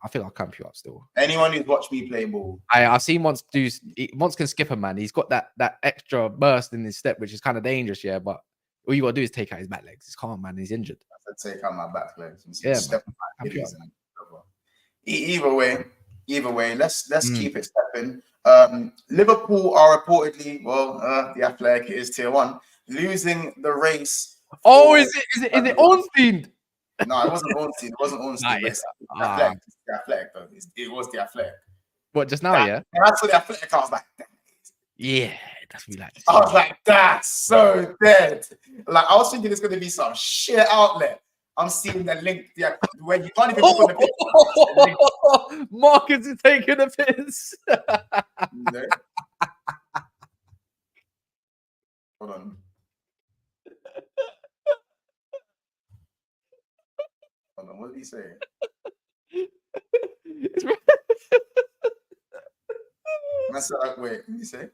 I think I'll clamp you up still. Anyone who's watched me play ball, I've seen Mons do. Mons can skip a man. He's got that extra burst in his step, which is kind of dangerous. Yeah, but All you gotta do is take out his back legs. It's calm, man. He's injured. I said take out my back legs. Yeah, Step man. Either way, let's keep it stepping. Liverpool are reportedly, the Athletic is tier 1, losing the race. Oh, is it Ornstein? No, it wasn't Ornstein. It wasn't Ornstein. Nice. The Athletic, though. It was the Athletic. What, just now, yeah? And that's what the Athletic, I was like, yeah, that's what we like to see. I was like, that's so dead. Like, I was thinking it's going to be some shit outlet. I'm seeing the link where you can't even click on the picture. Marcus is taking a piss. No. Hold on. Hold on. What did he say? I said, like, wait, what did he say?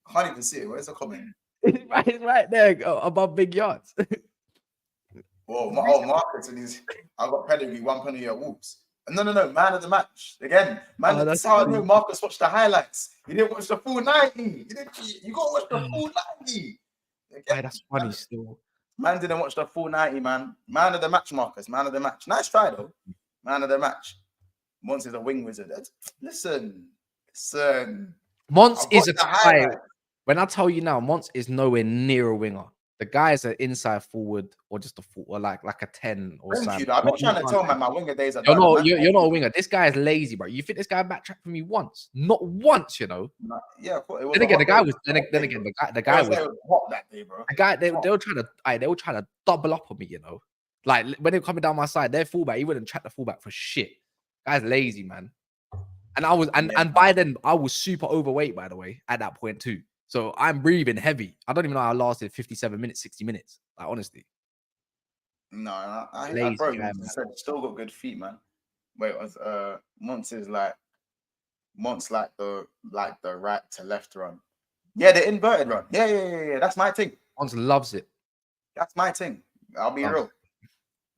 I can't even see it. Where's the comment? It's right there above Big Yards. Marcus and I got pedigree, 1 penalty at Wolves. No, man of the match. Again, man, that's how I know Marcus watched the highlights. He didn't watch the full 90. You got to watch the full 90. Again, That's funny still. Man didn't watch the full 90, man. Man of the match, Marcus. Man of the match. Nice try, though. Man of the match. Mons is a wing wizard. Listen. Mons is a tie. When I tell you now, Mons is nowhere near a winger. The guy is an inside forward or just a or like a 10 or something. I've been trying to tell my winger days are done. You're not a winger. This guy is lazy, bro. You think this guy backtracked for me once? Not once, you know. Yeah. Then again, the guy was hot that day, bro. The guy they were trying to double up on me, you know. Like when they were coming down my side, their fullback, he wouldn't track the fullback for shit. Guy's lazy, man. And I was and by then I was super overweight, by the way, at that point too. So I'm breathing heavy. I don't even know how I lasted 57 minutes, 60 minutes. Like, honestly. No, I bro, you said still got good feet, man. Wait, Mons is like the right to left run. Yeah, the inverted run. Yeah. That's my thing. Mons loves it. That's my thing. I'll be real.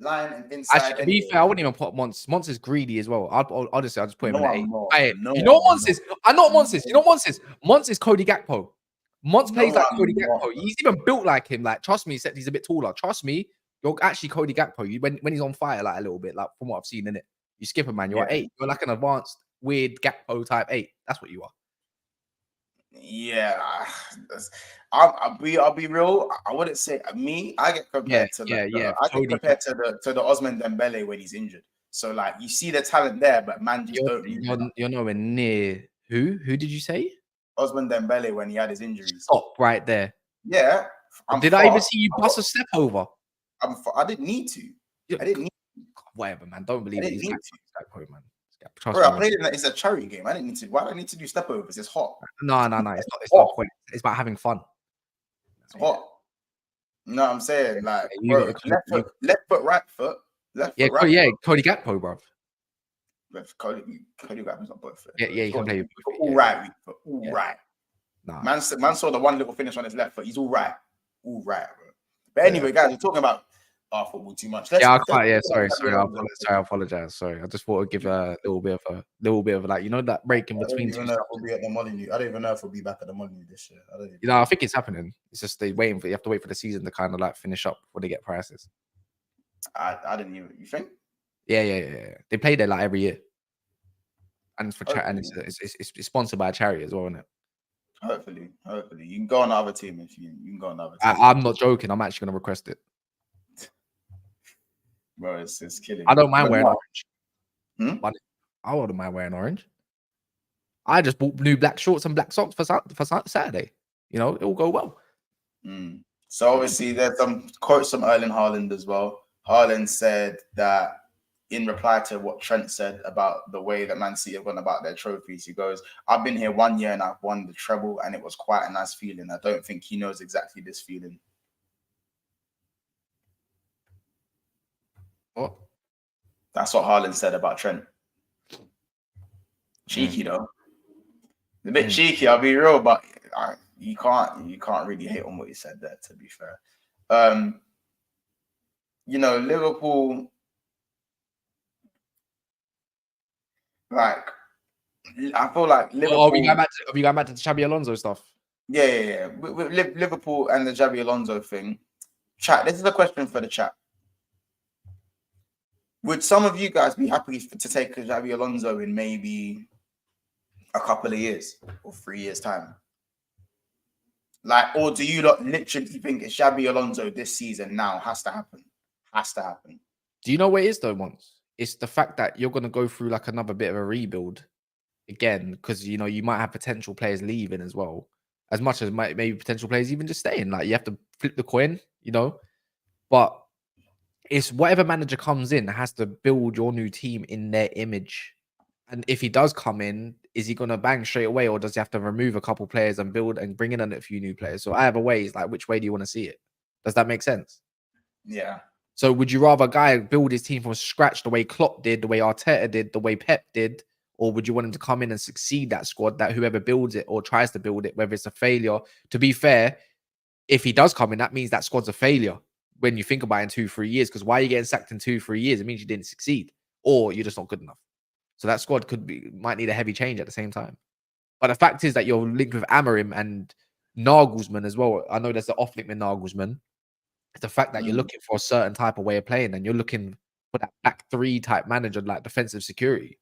Line and inside. Actually, to be fair, I wouldn't even put Mons. Mons is greedy as well. I'll just put him in an 8. You know what Mons is? I know what Mons is. You know what Mons is? Mons is Cody Gakpo. Mons plays like Cody Gakpo. He's even built like him. Like, trust me, except he's a bit taller. Trust me, you're actually Cody Gakpo. When he's on fire, like a little bit, like from what I've seen in it, you skip him, man. You're 8. You're like an advanced, weird Gakpo type 8. That's what you are. Yeah, I'll be real. I wouldn't say me. I get compared to compared to the Osman Dembele when he's injured. So like you see the talent there, but man just you're nowhere near. Who did you say? Osman Dembele when he had his injuries. Stop right there. Yeah. Did I even see you bust a step over? I didn't need to. I didn't need to. Whatever, man. Don't believe it. He's that point, man. Bro, I played it. It's a charity game. I didn't need to. Why do I need to do step overs? It's hot. No. It's not a point. It's about having fun. It's hot. No, I'm saying like bro, left foot, right foot. Cody Gakpo, bro. Cody Gakpo's not both. Yeah, you can play all right. Right. Nah. Man saw the one little finish on his left foot. He's all right, bro. But anyway, guys, we're talking about our football too much. Sorry. I apologize. Sorry, I just thought I'd give a little bit of like, you know, that break in between. I don't even know if we'll be at the Molyneux. I don't even know if we'll be back at the Molyneux this year. I think it's happening. It's just you have to wait for the season to kind of like finish up before they get prices. I didn't even. You think? Yeah. They play there like every year, and it's for and it's sponsored by a charity as well, isn't it? Hopefully, you can go on another team if you can go on another team. I'm not joking. I'm actually going to request it. Bro, it's killing. I don't mind wearing orange. But I wouldn't mind wearing orange. I just bought new black shorts and black socks for Saturday. You know, it will go well. So obviously, there's some quotes from Erling Haaland as well. Haaland said that in reply to what Trent said about the way that Man City have gone about their trophies, he goes, "I've been here 1 year and I've won the treble, and it was quite a nice feeling. I don't think he knows exactly this feeling." What? That's what Haaland said about Trent. Cheeky though. A bit cheeky, I'll be real, but you can't really hate on what he said there, to be fair. You know, Liverpool, like, I feel like Liverpool. Have you gone back to the Xabi Alonso stuff? Yeah. With Liverpool and the Xabi Alonso thing. Chat, this is a question for the chat. Would some of you guys be happy to take Xabi Alonso in maybe a couple of years or 3 years' time? Like, or do you not literally think it's Xabi Alonso this season now has to happen? Has to happen. Do you know what it is though, once? It's the fact that you're going to go through like another bit of a rebuild again, because you know you might have potential players leaving as well, as much as maybe potential players even just staying. Like you have to flip the coin, you know. But it's whatever manager comes in has to build your new team in their image. And if he does come in, is he going to bang straight away, or does he have to remove a couple players and build and bring in a few new players? So either way, it's like, which way do you want to see it? Does that make sense? Yeah. So would you rather a guy build his team from scratch the way Klopp did, the way Arteta did, the way Pep did, or would you want him to come in and succeed that squad, that whoever builds it or tries to build it, whether it's a failure? To be fair, if he does come in, that means that squad's a failure when you think about it in 2-3 years. Because why are you getting sacked in 2-3 years? It means you didn't succeed, or you're just not good enough. So that squad might need a heavy change at the same time. But the fact is that you're linked with Amorim and Nagelsmann as well. I know there's the off link with Nagelsmann. It's the fact that you're looking for a certain type of way of playing, and you're looking for that back three type manager, like defensive security.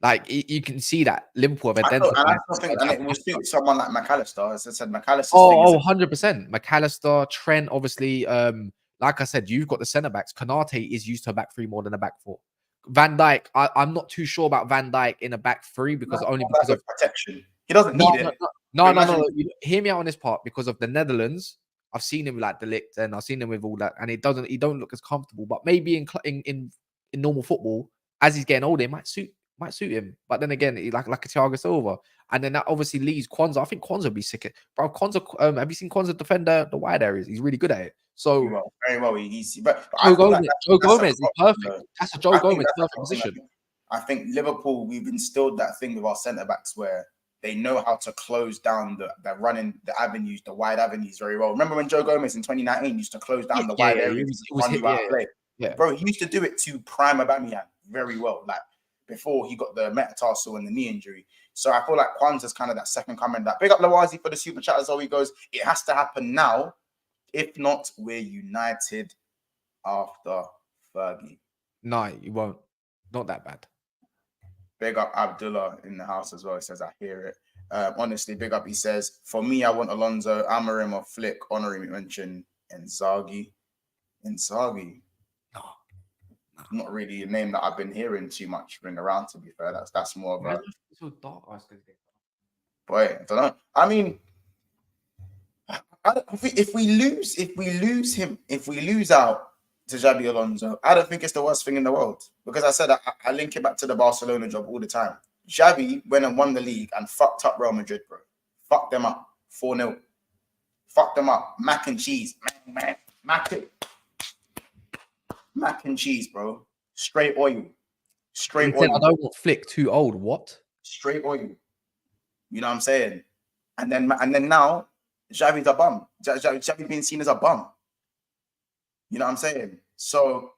Like you can see that Liverpool have identified. And it will suit someone like McAllister. As I said, McAllister. 100%. McAllister, Trent, obviously. Like I said, you've got the centre backs. Konate is used to a back three more than a back four. Van Dijk, I'm not too sure about Van Dijk in a back three because because of protection. He doesn't need it. No. Hear me out on this part. Because of the Netherlands, I've seen him with like De Ligt and I've seen him with all that, and he don't look as comfortable. But maybe in normal football, as he's getting older, it might suit him. But then again, like a Thiago Silva, and then that obviously leaves Kwanzaa. I think Kwanzaa would be sick. Bro, Kwanzaa, have you seen Kwanzaa defend the wide areas? He's really good at it. So very well. But Joe Gomez is perfect. That's a Joe Gomez perfect position. I think Liverpool, we've instilled that thing with our centre backs where they know how to close down the running, the avenues, the wide avenues very well. Remember when Joe Gomez in 2019 used to close down the wide areas? Bro, he used to do it to prime Aubameyang very well. Like before he got the metatarsal and the knee injury. So I feel like Kwanzaa's kind of that second coming. That big up Lawazi for the super chat as always goes. It has to happen now. If not, we're united after Fergie. No, you won't. Not that bad. Big up Abdullah in the house as well. He says, I hear it. Honestly, big up. He says, for me, I want Alonso, Amorim or Flick, honorary mention, Inzaghi. No. Not really a name that I've been hearing too much ring around, to be fair. That's more of a... So dark. Boy, I don't know. I mean... If we lose out to Xabi Alonso, I don't think it's the worst thing in the world. Because I said I link it back to the Barcelona job all the time. Xabi went and won the league and fucked up Real Madrid, bro. Fucked them up 4-0. Fucked them up. Mac and cheese. Mac and cheese, bro. Straight oil. Straight oil. I don't want Flick too old. What? Straight oil. You know what I'm saying? And then now Xavi's a bum. Xavi being seen as a bum. You know what I'm saying? So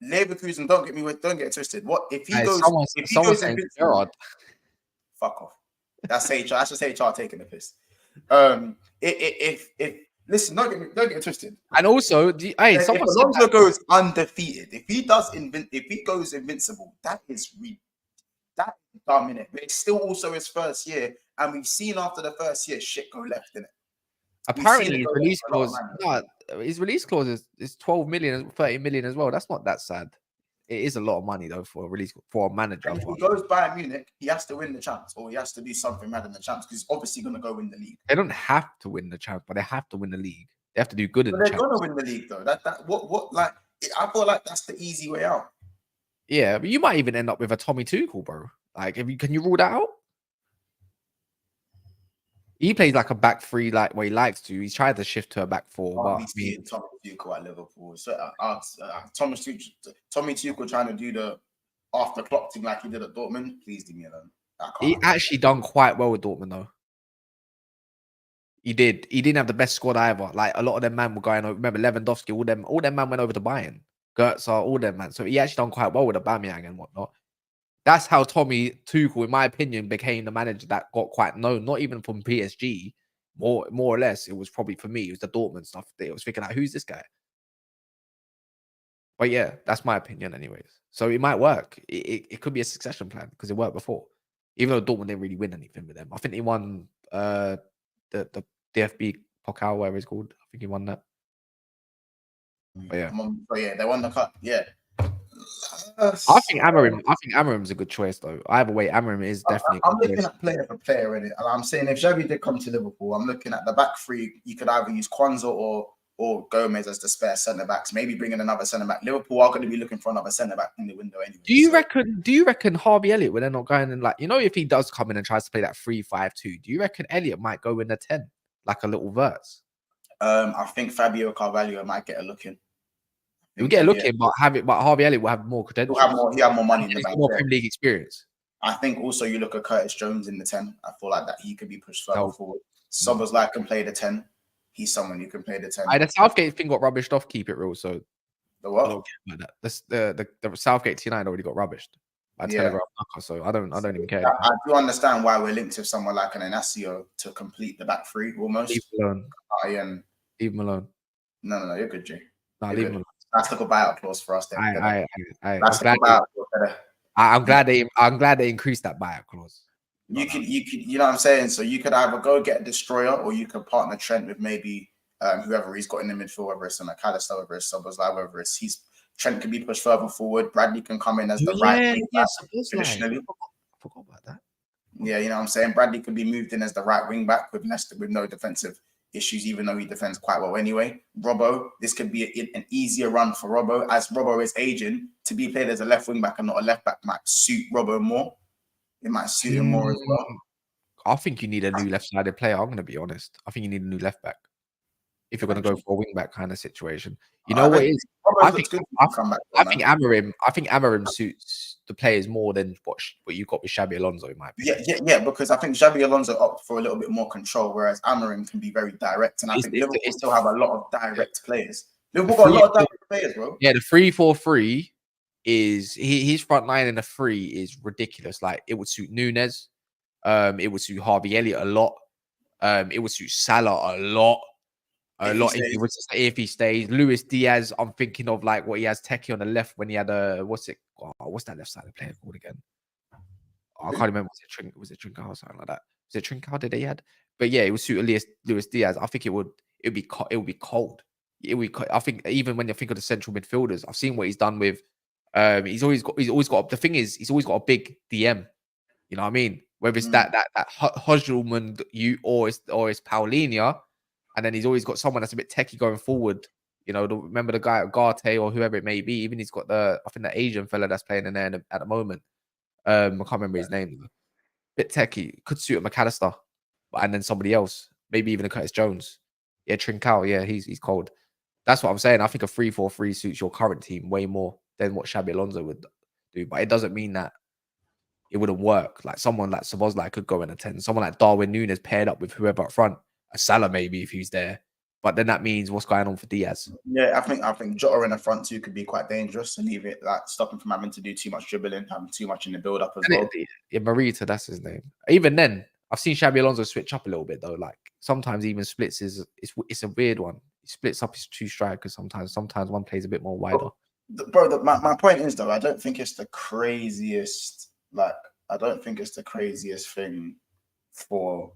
Leverkusen, don't get it twisted. What if he goes? If he goes invincible, fuck off. That's HR. That's just HR taking the piss. If listen, don't get it twisted. And also, if Alonso goes undefeated, if he goes invincible, that is dominant. But it's still also his first year, and we've seen after the first year shit go left in it. Apparently, his release clause. His release clause is 12 million, 30 million as well. That's not that sad. It is a lot of money though for a manager. And if he goes Bayern Munich, he has to win the champs, or he has to do something rather than the champs, because he's obviously going to go win the league. They don't have to win the champs, but they have to win the league. They have to do good in the champs. They're going to win the league though. I feel like that's the easy way out. Yeah, but you might even end up with a Tommy Tuchel, bro. Like, can you rule that out? He plays like a back three, like where he likes to. He's tried to shift to a back four. Tommy Tuchel at Liverpool. So Tommy Tuchel trying to do the after clock thing like he did at Dortmund. Please leave me alone. He actually done quite well with Dortmund though. He did. He didn't have the best squad either. Like a lot of them man were going over. Remember Lewandowski? All them man went over to Bayern. Gertz, all them man. So he actually done quite well with Aubameyang and whatnot. That's how Tommy Tuchel, in my opinion, became the manager that got quite known. Not even from PSG. More or less, it was probably for me. It was the Dortmund stuff. That I was thinking, like, who's this guy? But yeah, that's my opinion, anyways. So it might work. It could be a succession plan because it worked before. Even though Dortmund didn't really win anything with them, I think he won the DFB Pokal, whatever it's called. I think he won that. But yeah, they won the cup. Yeah. I think Amarim's a good choice though. Either way, Amarim is definitely. I'm looking at player for player in it, and I'm saying if Xavi did come to Liverpool, I'm looking at the back three. You could either use Kwanzaa or Gomez as the spare centre backs. Maybe bring in another centre back. Liverpool are going to be looking for another centre back in the window anyway. Do you reckon Harvey Elliott, when they're not going in, like, you know, if he does come in and tries to play that 3-5-2, do you reckon Elliott might go in the 10, like a little verse? I think Fabio Carvalho might get a look in. He'll get a look in, but Harvey Elliott will have more credentials. He'll have more money in the bank. More Premier League experience. I think also you look at Curtis Jones in the 10. I feel like that he could be pushed further forward. Szoboszlai can play the 10. He's someone who can play the 10. The Southgate thing got rubbished off. Keep it real. So the what? I don't care about that. The Southgate T9 already got rubbished by Telegraph. So I don't even care. I do understand why we're linked with someone like an Inacio to complete the back three almost. Leave him alone. Leave him alone. No, you're good, G. No, leave him alone. That's like a buyout clause for us. I'm glad they increased that buyout clause. You know what I'm saying? So you could either go get a destroyer, or you could partner Trent with maybe whoever he's got in the midfield, whether it's a McAllister, whether it's Szoboszlai, whether it's Trent can be pushed further forward. Bradley can come in as the right wing back traditionally. I forgot about that. Yeah, you know what I'm saying? Bradley could be moved in as the right wing back with no defensive issues, even though he defends quite well anyway. Robbo, this could be an easier run for Robbo. As Robbo is aging, to be played as a left wing back and not a left back might suit Robbo more. It might suit him more as well. I think you need a new left-sided player. I'm going to be honest. I think you need a new left back if you're going to go for a wing back kind of situation. You know what it is? I think Amarim suits the players more than what you got with Xabi Alonso, in my opinion. Yeah, because I think Xabi Alonso opted for a little bit more control, whereas Amarim can be very direct. And I think Liverpool still have a lot of direct players. Liverpool got a lot of direct players, bro. Yeah, the 3-4-3 is his front line in the 3 is ridiculous. Like, it would suit Nunes, it would suit Harvey Elliott a lot, it would suit Salah a lot. If he stays. Luis Diaz, I'm thinking of like what he has Techie on the left when he had what's that left side of player called again? I can't remember. Was it Trincao or something like that? Was it Trincao that he had? But yeah, it would suit Luis Diaz. I think it would be cold. I think even when you think of the central midfielders, I've seen what he's done with. He's always got. The thing is, he's always got a big DM. You know what I mean? Whether it's that Hodgman or it's Paulinho. And then he's always got someone that's a bit techie going forward. You know, remember the guy at Garte or whoever it may be. Even he's got I think the Asian fella that's playing in there at the moment. I can't remember his name. Bit techie. Could suit a McAllister. And then somebody else. Maybe even a Curtis Jones. Yeah, Trincao. Yeah, he's cold. That's what I'm saying. I think a 3-4-3 suits your current team way more than what Xabi Alonso would do. But it doesn't mean that it wouldn't work. Like someone like Szoboszlai could go in a 10. Someone like Darwin Núñez paired up with whoever up front. A Salah maybe if he's there, but then that means what's going on for Diaz. Yeah, I think Jota in the front too could be quite dangerous to leave it, like stop him from having to do too much dribbling, having too much in the build up as well. Yeah, Marita, that's his name. Even then, I've seen Xabi Alonso switch up a little bit though. Like sometimes even splits it's a weird one. He splits up his two strikers sometimes. Sometimes one plays a bit more wider. Bro, my point is though, I don't think it's the craziest. Like I don't think it's the craziest thing for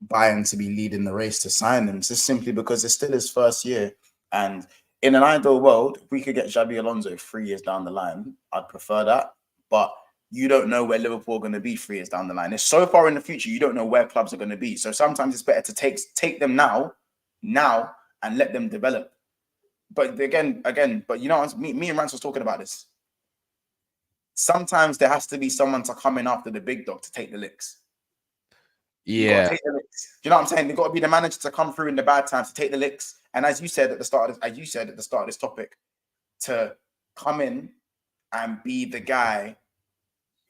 Bayern to be leading the race to sign him, just simply because it's still his first year. And in an ideal world, if we could get Xabi Alonso 3 years down the line, I'd prefer that. But you don't know where Liverpool are going to be 3 years down the line. It's so far in the future, you don't know where clubs are going to be. So sometimes it's better to take them now, and let them develop. But again, but you know, me and Rance was talking about this. Sometimes there has to be someone to come in after the big dog to take the licks. Yeah. Do you know what I'm saying? They've got to be the manager to come through in the bad times to take the licks. And as you said at the start of this topic, to come in and be the guy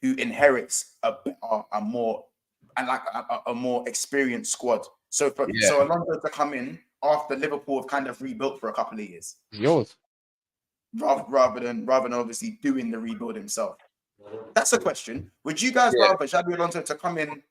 who inherits a more experienced squad. So Alonso to come in after Liverpool have kind of rebuilt for a couple of years. Yours. Rather than obviously doing the rebuild himself. That's a question. Would you guys rather Xabi Alonso to come in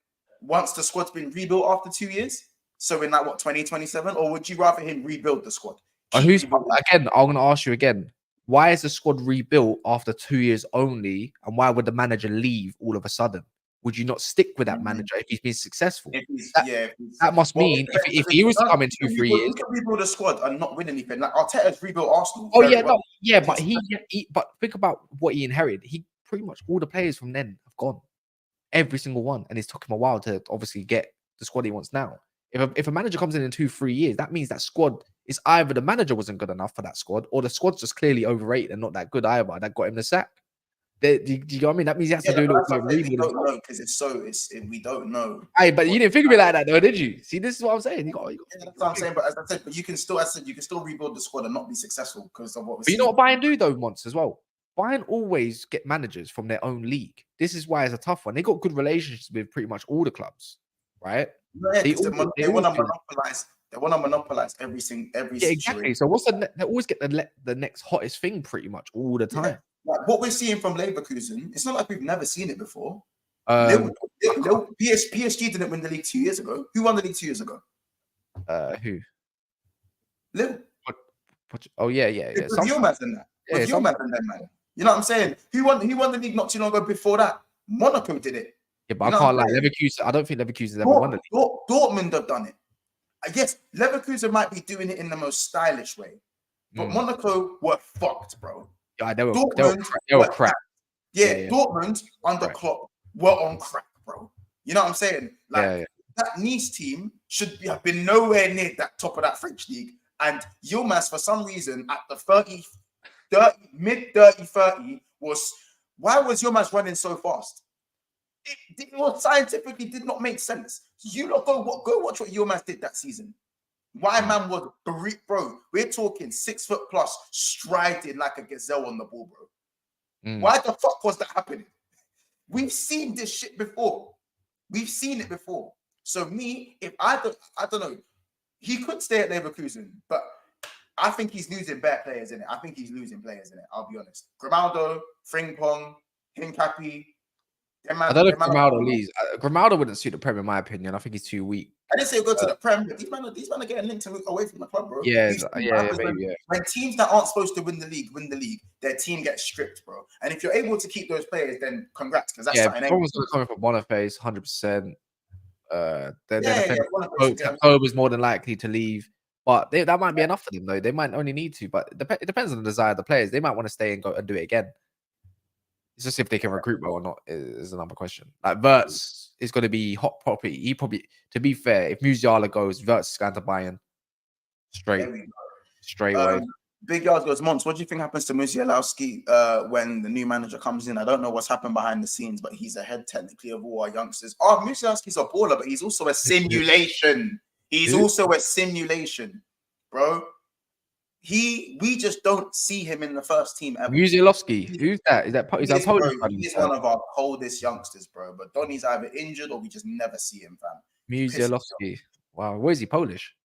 once the squad's been rebuilt after 2 years? So in like what 2027, or would you rather him rebuild the squad? Who's again? I'm going to ask you again. Why is the squad rebuilt after 2 years only, and why would the manager leave all of a sudden? Would you not stick with that manager if he's been successful? That must mean if he was to come in 2-3 years, he can rebuild a squad and not win anything. Like Arteta's rebuilt Arsenal. Oh yeah, well. But but think about what he inherited. He pretty much all the players from then have gone, every single one, and it's took him a while to obviously get the squad he wants now. If a manager comes in 2-3 years, that means that squad is either the manager wasn't good enough for that squad, or the squad's just clearly overrated and not that good either. That got him the sack. Do you know what I mean? That means he has to do a little bit of reading. We don't know because we don't know. Hey, but you didn't think of it like that, though, did you? See, this is what I'm saying. You got that's what I'm saying. But as I said, you can still rebuild the squad and not be successful because of what we're But you know what Bayern do though, Monts, as well. Bayern always get managers from their own league. This is why it's a tough one. They got good relationships with pretty much all the clubs, right? Yeah, they want to monopolize. They want to monopolize every situation. Exactly. So they always get the next hottest thing pretty much all the time. Yeah. Like what we're seeing from Leverkusen, it's not like we've never seen it before. PSG didn't win the league 2 years ago. Who won the league 2 years ago? Who? Liverpool. Oh yeah. With your man in that. With your man in that, man. You know what I'm saying? Who won the league not too long ago before that? Monaco did it. Yeah, but I can't lie. Leverkusen. I don't think Leverkusen ever won the league. Dortmund have done it. I guess Leverkusen might be doing it in the most stylish way, but Monaco were fucked, bro. Yeah, they were crap. Yeah, Dortmund under Klopp were on crack, bro. You know what I'm saying? Like that Nice team should have been nowhere near that top of that French league. And Yilmaz, for some reason, at the mid 30 was why was Yilmaz running so fast? It scientifically did not make sense. You lot go watch what Yilmaz did that season. Why man was bro? We're talking 6 foot plus, striding like a gazelle on the ball, bro. Why the fuck was that happening? We've seen this shit before. We've seen it before. So if I don't know, he could stay at Leverkusen, but I think he's losing bad players in it. I'll be honest. Grimaldo, Frimpong, Hincapi. I don't know if Grimaldo leaves. Grimaldo wouldn't suit the Prem, in my opinion. I think he's too weak. I didn't say go to the Prem, but these men are getting linked away from the club, bro. Yeah. When teams that aren't supposed to win the league, their team gets stripped, bro. And if you're able to keep those players, then congrats, because that's something. Everyone's coming from Boniface, 100%. October's more than likely to leave, but that might be enough for them, though. They might only need to, but it depends on the desire of the players. They might want to stay and go and do it again. It's just if they can recruit well or not is another question. Like Wirtz is going to be hot property. He probably, to be fair, if Musiala goes, Wirtz is going to Bayern straight away. Big Yards goes, Mons, what do you think happens to Musialowski when the new manager comes in? I don't know what's happened behind the scenes, but he's ahead technically of all our youngsters. Oh, Musialowski's a baller, but he's also a simulation. Bro. We just don't see him in the first team ever. Musialowski, who's that? Is that Polish? He's one of our coldest youngsters, bro. But Donny's either injured or we just never see him, fam. Musialowski. Wow, where is he? Polish?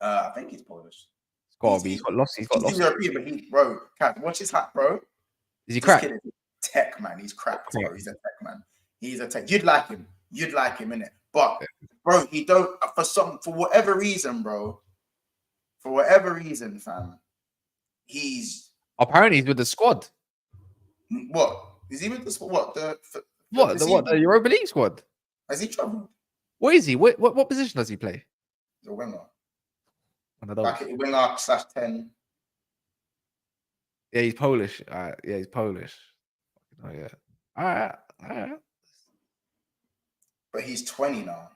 I think he's Polish. He's got to be. He's got lost. He's European, but bro, watch his hat, bro. Is he crack? Tech, man. He's cracked, bro. He's a tech, man. He's a tech. You'd like him, innit? But bro, he don't for whatever reason, bro. For whatever reason, fam, apparently he's with the squad. What is he with the squad? The Europa League squad? Has he traveled? What is he? What position does he play? The winger. Back at winger /10. Yeah, he's Polish. He's Polish. Oh yeah. All right. But he's 20 now.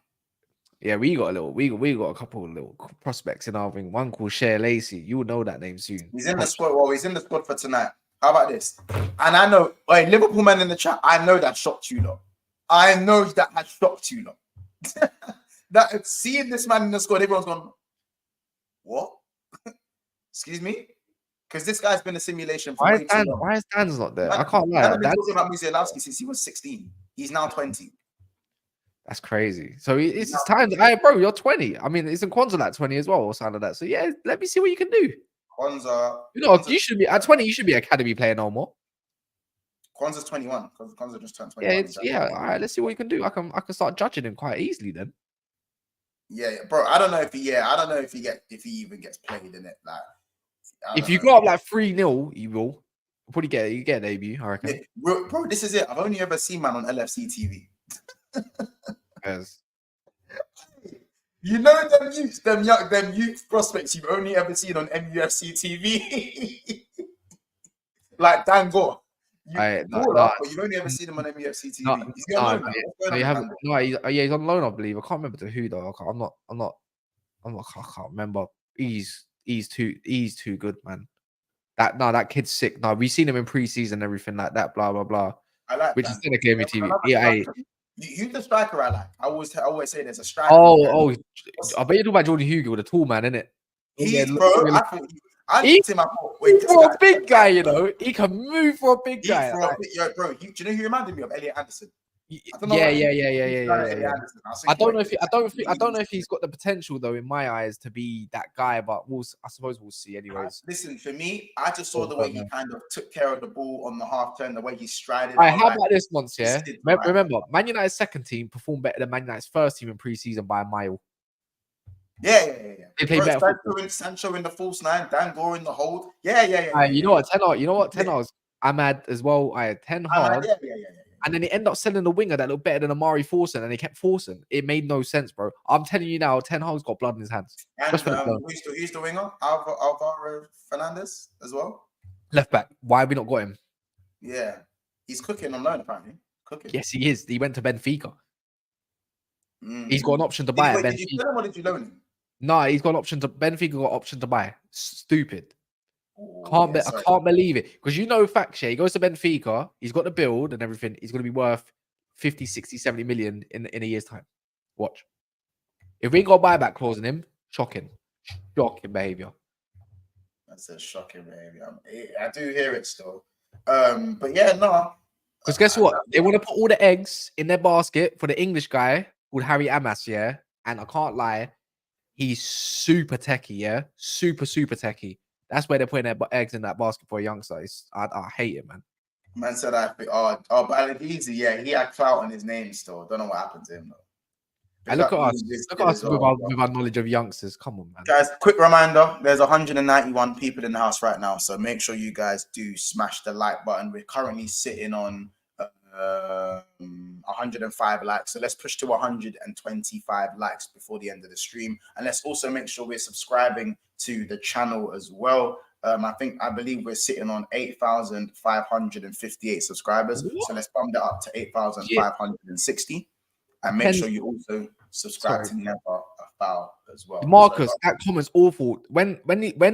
Yeah, we got a couple of little prospects in our ring. One called Shea Lacey. You will know that name soon. He's in the squad. Well, he's in the squad for tonight. How about this? And I know, Liverpool man in the chat, I know that shocked you lot. I know that has shocked you lot. That seeing this man in the squad, everyone's gone, what? Excuse me? Because this guy's been a simulation for way too long. Why is Dan's not there? I can't lie. I've been talking about Musialowski since he was 16. He's now 20. That's crazy. So it's time. Hey, bro, you're 20. I mean, isn't Kwanzaa like 20 as well or something like that? So yeah, let me see what you can do. Kwanzaa. You should be at 20. You should be academy player no more. Kwanzaa's 21 because Kwanzaa just turned 21. Yeah, all right. Let's see what you can do. I can start judging him quite easily then. Yeah, bro. I don't know if he. Yeah, I don't know if he even gets played in it. Like, If you go up like 3-0, you will probably get a debut, I reckon. Yeah, bro, this is it. I've only ever seen man on LFC TV. Yes. You know them youth prospects you've only ever seen on MUFC TV, like Dan Gore. But you've only ever seen him on MUFC TV. No, Is he on loan now? no, What's going you on with haven't. Dan Gore? No, he's on loan, I believe. I can't remember to who though. I can't remember. He's too good, man. That kid's sick. No, we've seen him in preseason and everything like that. Blah blah blah. I like Which Dan is Gore. gonna give me TV. Yeah. Who's the striker I like? I always say there's a striker. Oh, I bet you're talking about Jordan Hugo, the tall man, innit? He's bro. I looked him. I thought, wait, this for guy, a big guy, you know, he can move for a big guy. Bro, do you know who he reminded me of? Elliot Anderson. Yeah. I don't know if he's got the potential though, in my eyes, to be that guy. But I suppose we'll see, anyways. Listen, for me, I just saw the way he kind of took care of the ball on the half turn, the way he strided. All right, how about this once? Yeah, remember, Man United's second team performed better than Man United's first team in preseason by a mile. Yeah. They play better. Sancho in the false nine, Dan Gore in the hold. Yeah. You know what? Ten Hag's Ahmad as well. I had 10 Hag. Yeah. And then they end up selling the winger that looked better than Amari Forson, and they kept forcing. It made no sense, bro. I'm telling you now, Ten Hag's got blood in his hands. And who's the winger? Alvaro Fernandez as well. Left back. Why have we not got him? Yeah, he's cooking on loan apparently. Cooking. Yes, he is. He went to Benfica. He's got an option to buy at Benfica. Did you tell him or did you loan him? No, he's got an option to Benfica. Got option to buy. Stupid. I can't believe it. Because you know facts, he goes to Benfica, he's got the build and everything. He's going to be worth 50, 60, 70 million in a year's time. Watch. If we ain't got a buyback clause in him, shocking. Shocking behavior. That's a shocking behavior. I do hear it still. But yeah, no. Because guess what? They want to put all the eggs in their basket for the English guy called Harry Amas, yeah? And I can't lie, he's super techie, yeah? Super techie. That's where they're putting their eggs in that basket for a youngster. I hate it, man. Man said but Aladizi, yeah, he had clout on his name still. Don't know what happened to him though. And look at us. Look at us with our knowledge of youngsters. Come on, man. Guys, quick reminder, there's 191 people in the house right now. So make sure you guys do smash the like button. We're currently sitting on 105 likes. So let's push to 125 likes before the end of the stream. And let's also make sure we're subscribing to the channel as well. I believe we're sitting on 8,558 subscribers. So let's bump that up to 8,560. And make sure you also subscribe to Never a Foul as well. Marcus, that comment's awful. When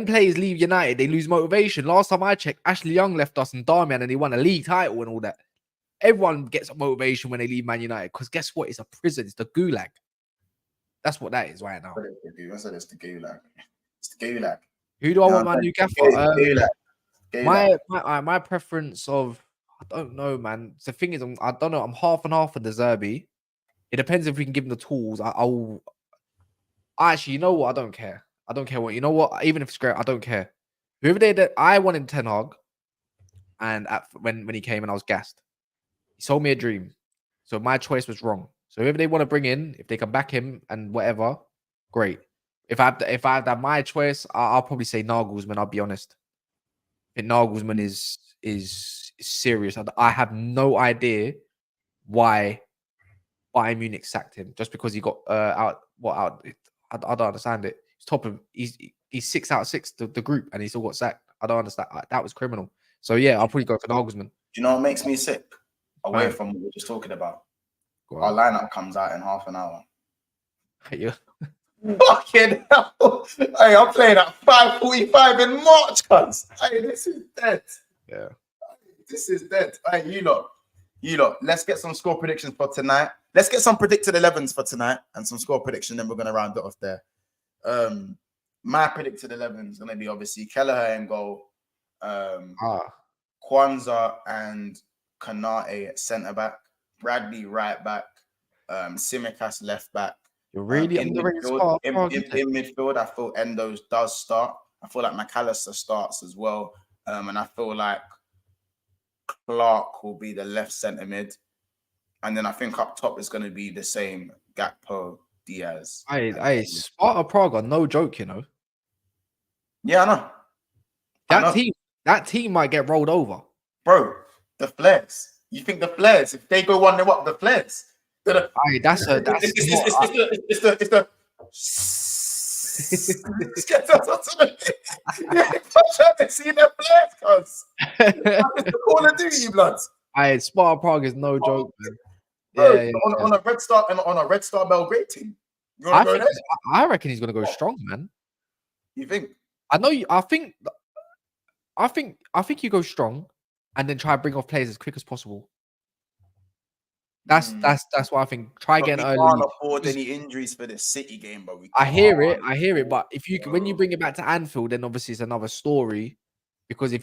players leave United, they lose motivation. Last time I checked, Ashley Young left us in Darmian and he won a league title and all that. Everyone gets motivation when they leave Man United because guess what? It's a prison. It's the gulag. That's what that is right now. I said it's the gulag. It's the gulag. Who do I want my new gaffer? My preference of, I don't know, man. The thing is, I don't know. I'm half and half with the Xabi. It depends if we can give him the tools. Actually, you know what? I don't care. I don't care what. You know what? Even if it's great, I don't care. Whoever I wanted Ten Hag, and when he came and I was gassed. He sold me a dream. So my choice was wrong. So whoever they want to bring in, if they can back him and whatever, great. If I have that my choice, I'll probably say Nagelsmann, I'll be honest. I think Nagelsmann is serious. I have no idea why Bayern Munich sacked him just because he got out. I don't understand it. He's 6 out of 6 the group and he still got sacked. I don't understand. That was criminal. So yeah, I'll probably go for Nagelsmann. Do you know what makes me sick? Away from what we were just talking about. Our lineup comes out in half an hour. Yeah. Fucking hell. Hey, I'm playing at 5:45 in March, cuz. Hey, this is dead. Yeah. This is dead. Hey, you lot. Let's get some score predictions for tonight. Let's get some predicted 11s for tonight and some score prediction. Then we're going to round it off there. My predicted 11 is going to be obviously Kelleher in goal. Kwanzaa and Kanate at centre back. Bradley right back. Tsimikas left back. You're really in midfield, I feel Endo does start. I feel like McAllister starts as well. And I feel like Clark will be the left centre mid. And then I think up top is going to be the same Gakpo Diaz. Hey, Sparta Prague are no joke, you know. Yeah, I know. That team might get rolled over. Bro, the Flares. You think the Flares, if they go 1-0 up, the Flares. It's trying to see the Flares, cuz. The Call of Duty, bloods. Sparta Prague is no joke, man. Bro, Yeah. On a Red Star Belgrade team. You want to go there? I reckon he's gonna go strong, man. You think? I know you. I think you go strong, and then try to bring off players as quick as possible. That's what I think. Try again early. We can't afford any injuries for the City game, but I hear it. But when you bring it back to Anfield, then obviously it's another story. Because if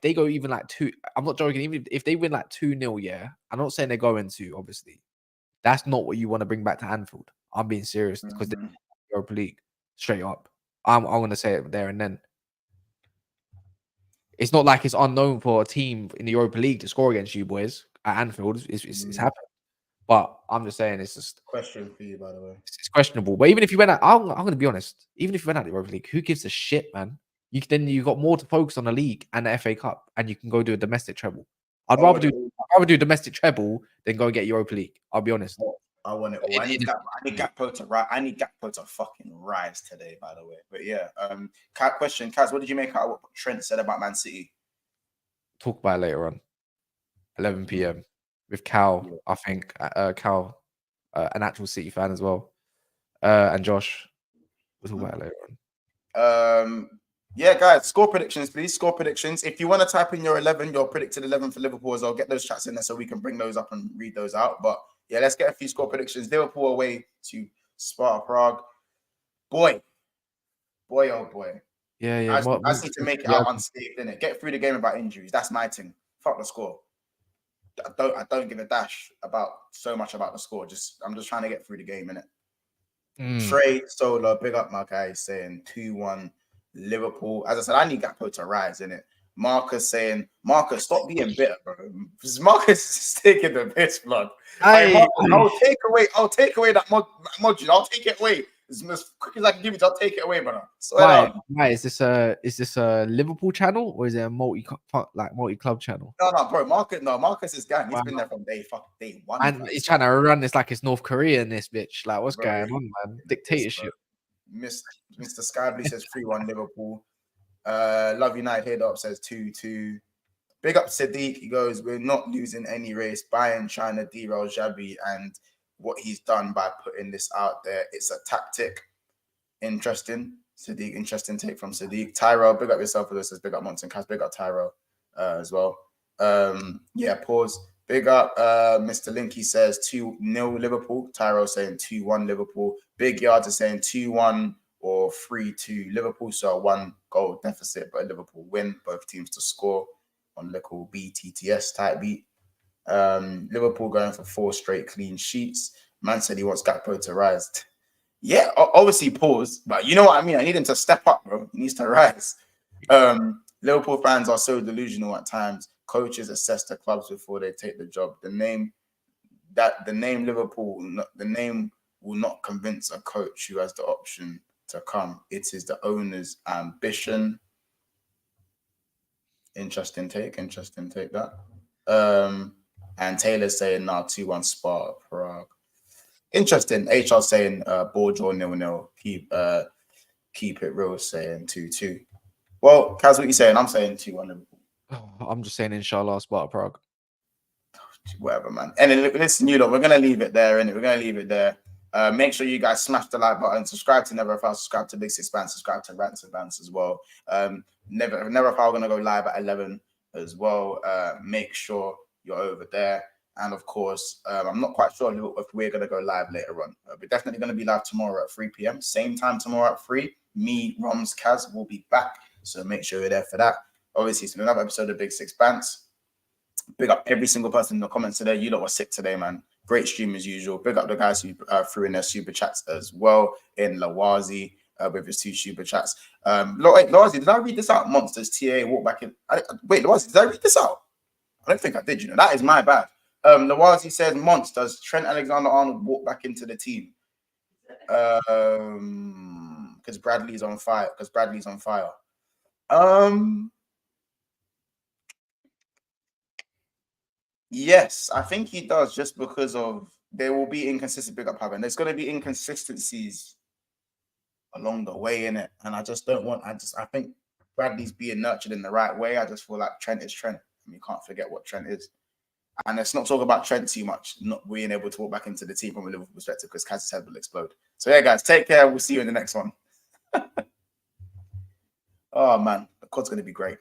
they go even like 2, I'm not joking. Even if they win like 2-0, yeah, I'm not saying they're going to. Obviously, that's not what you want to bring back to Anfield. I'm being serious because they're Europa League straight up. I'm going to say it there and then. It's not like it's unknown for a team in the Europa League to score against you boys at Anfield. It's happened. But I'm just saying it's just question for you, by the way. It's questionable. But even if you went out, I'm going to be honest. Even if you went out the Europa League, who gives a shit, man? You got more to focus on the league and the FA Cup, and you can go do a domestic treble. I'd rather do domestic treble than go and get Europa League. I'll be honest. I want it all. I need Gakpo to rise. I need Gakpo to fucking rise today, by the way. But yeah, question, Kaz, what did you make out of what Trent said about Man City? Talk about it later on. 11 p.m. with Cal. I think Cal, an actual City fan as well, and Josh. We'll talk about it later on. Yeah, guys, score predictions, please. Score predictions. If you want to type in your predicted 11 for Liverpool as well, get those chats in there so we can bring those up and read those out. But yeah, let's get a few score predictions. Liverpool away to Sparta Prague. Boy, oh boy. Yeah. I just need to make it out unscathed, innit? Get through the game about injuries. That's my thing. Fuck the score. I don't give a dash about so much about the score. I'm just trying to get through the game, innit? Trey Solar, big up my guy, saying 2-1 Liverpool. As I said, I need Gakpo to rise, innit? Marcus saying, Marcus, stop being bitter, bro. Marcus is taking the piss, blood. I'll take away that module. I'll take it away. As quick as I can give it, I'll take it away, brother. Why is this a Liverpool channel or is it a multi-club channel? No, bro. Marcus is gang. He's been there from day one. And he's trying to run this like it's North Korea in this bitch. Like, what's going on, man? Dictatorship. Mr. Skyblue says 3-1 Liverpool. Love United head up says 2-2. Big up Sadiq. He goes, we're not losing any race. Bayern trying to derail Xabi and what he's done by putting this out there. It's a tactic. Interesting. Sadiq, interesting take from Sadiq. Tyrell, big up yourself. It says big up Monson Cass, big up Tyrell as well. Yeah, pause. Big up Mr. Linky says 2-0 Liverpool. Tyrell saying 2-1 Liverpool. Big Yards is saying 2-1 or 3-2 Liverpool. So a 1-goal deficit, but a Liverpool win. Both teams to score on little BTTS type beat. Liverpool going for 4 straight clean sheets. Man said he wants Gakpo to rise. Yeah, obviously pause, but you know what I mean. I need him to step up, bro. He needs to rise. Liverpool fans are so delusional at times. Coaches assess the clubs before they take the job. The name Liverpool, the name will not convince a coach who has the option to come. It is the owner's ambition. Interesting take that. And Taylor's saying now 2-1 Sparta Prague. Interesting. HR saying ball draw 0-0. Keep it real saying 2-2. Well, Kaz, what you saying? I'm saying 2-1 Liverpool. I'm just saying inshallah Sparta Prague. Whatever, man. And then listen, you lot, we're gonna leave it there, and we're gonna leave it there. Make sure you guys smash the like button, subscribe to Never Foul, subscribe to Big Six Bands, subscribe to Rants and Bands as well. Never Foul gonna go live at 11 as well. Make sure you're over there. And of course, I'm not quite sure if we're going to go live later on. We're definitely going to be live tomorrow at 3 p.m. Same time tomorrow at 3. Me, Roms, Kaz will be back. So make sure you're there for that. Obviously, it's another episode of Big Six Bands. Big up every single person in the comments today. You lot were sick today, man. Great stream as usual. Big up the guys who threw in their super chats as well. In Lawazi with his 2 super chats. Lawazi, did I read this out? Monsters TA walk back in. Wait, Lawazi, did I read this out? I don't think I did. You know, that is my bad. Lawazi says, Monsters, Trent Alexander-Arnold walk back into the team. Because Bradley's on fire. Yes, I think he does, just because of there will be inconsistent big up having. There's going to be inconsistencies along the way in it, and I just don't want. I think Bradley's being nurtured in the right way. I just feel like Trent is Trent. And you can't forget what Trent is. And let's not talk about Trent too much, not being able to walk back into the team from a Liverpool perspective, because Kaz's head will explode. So yeah, guys, take care. We'll see you in the next one. Oh man, the COD's going to be great.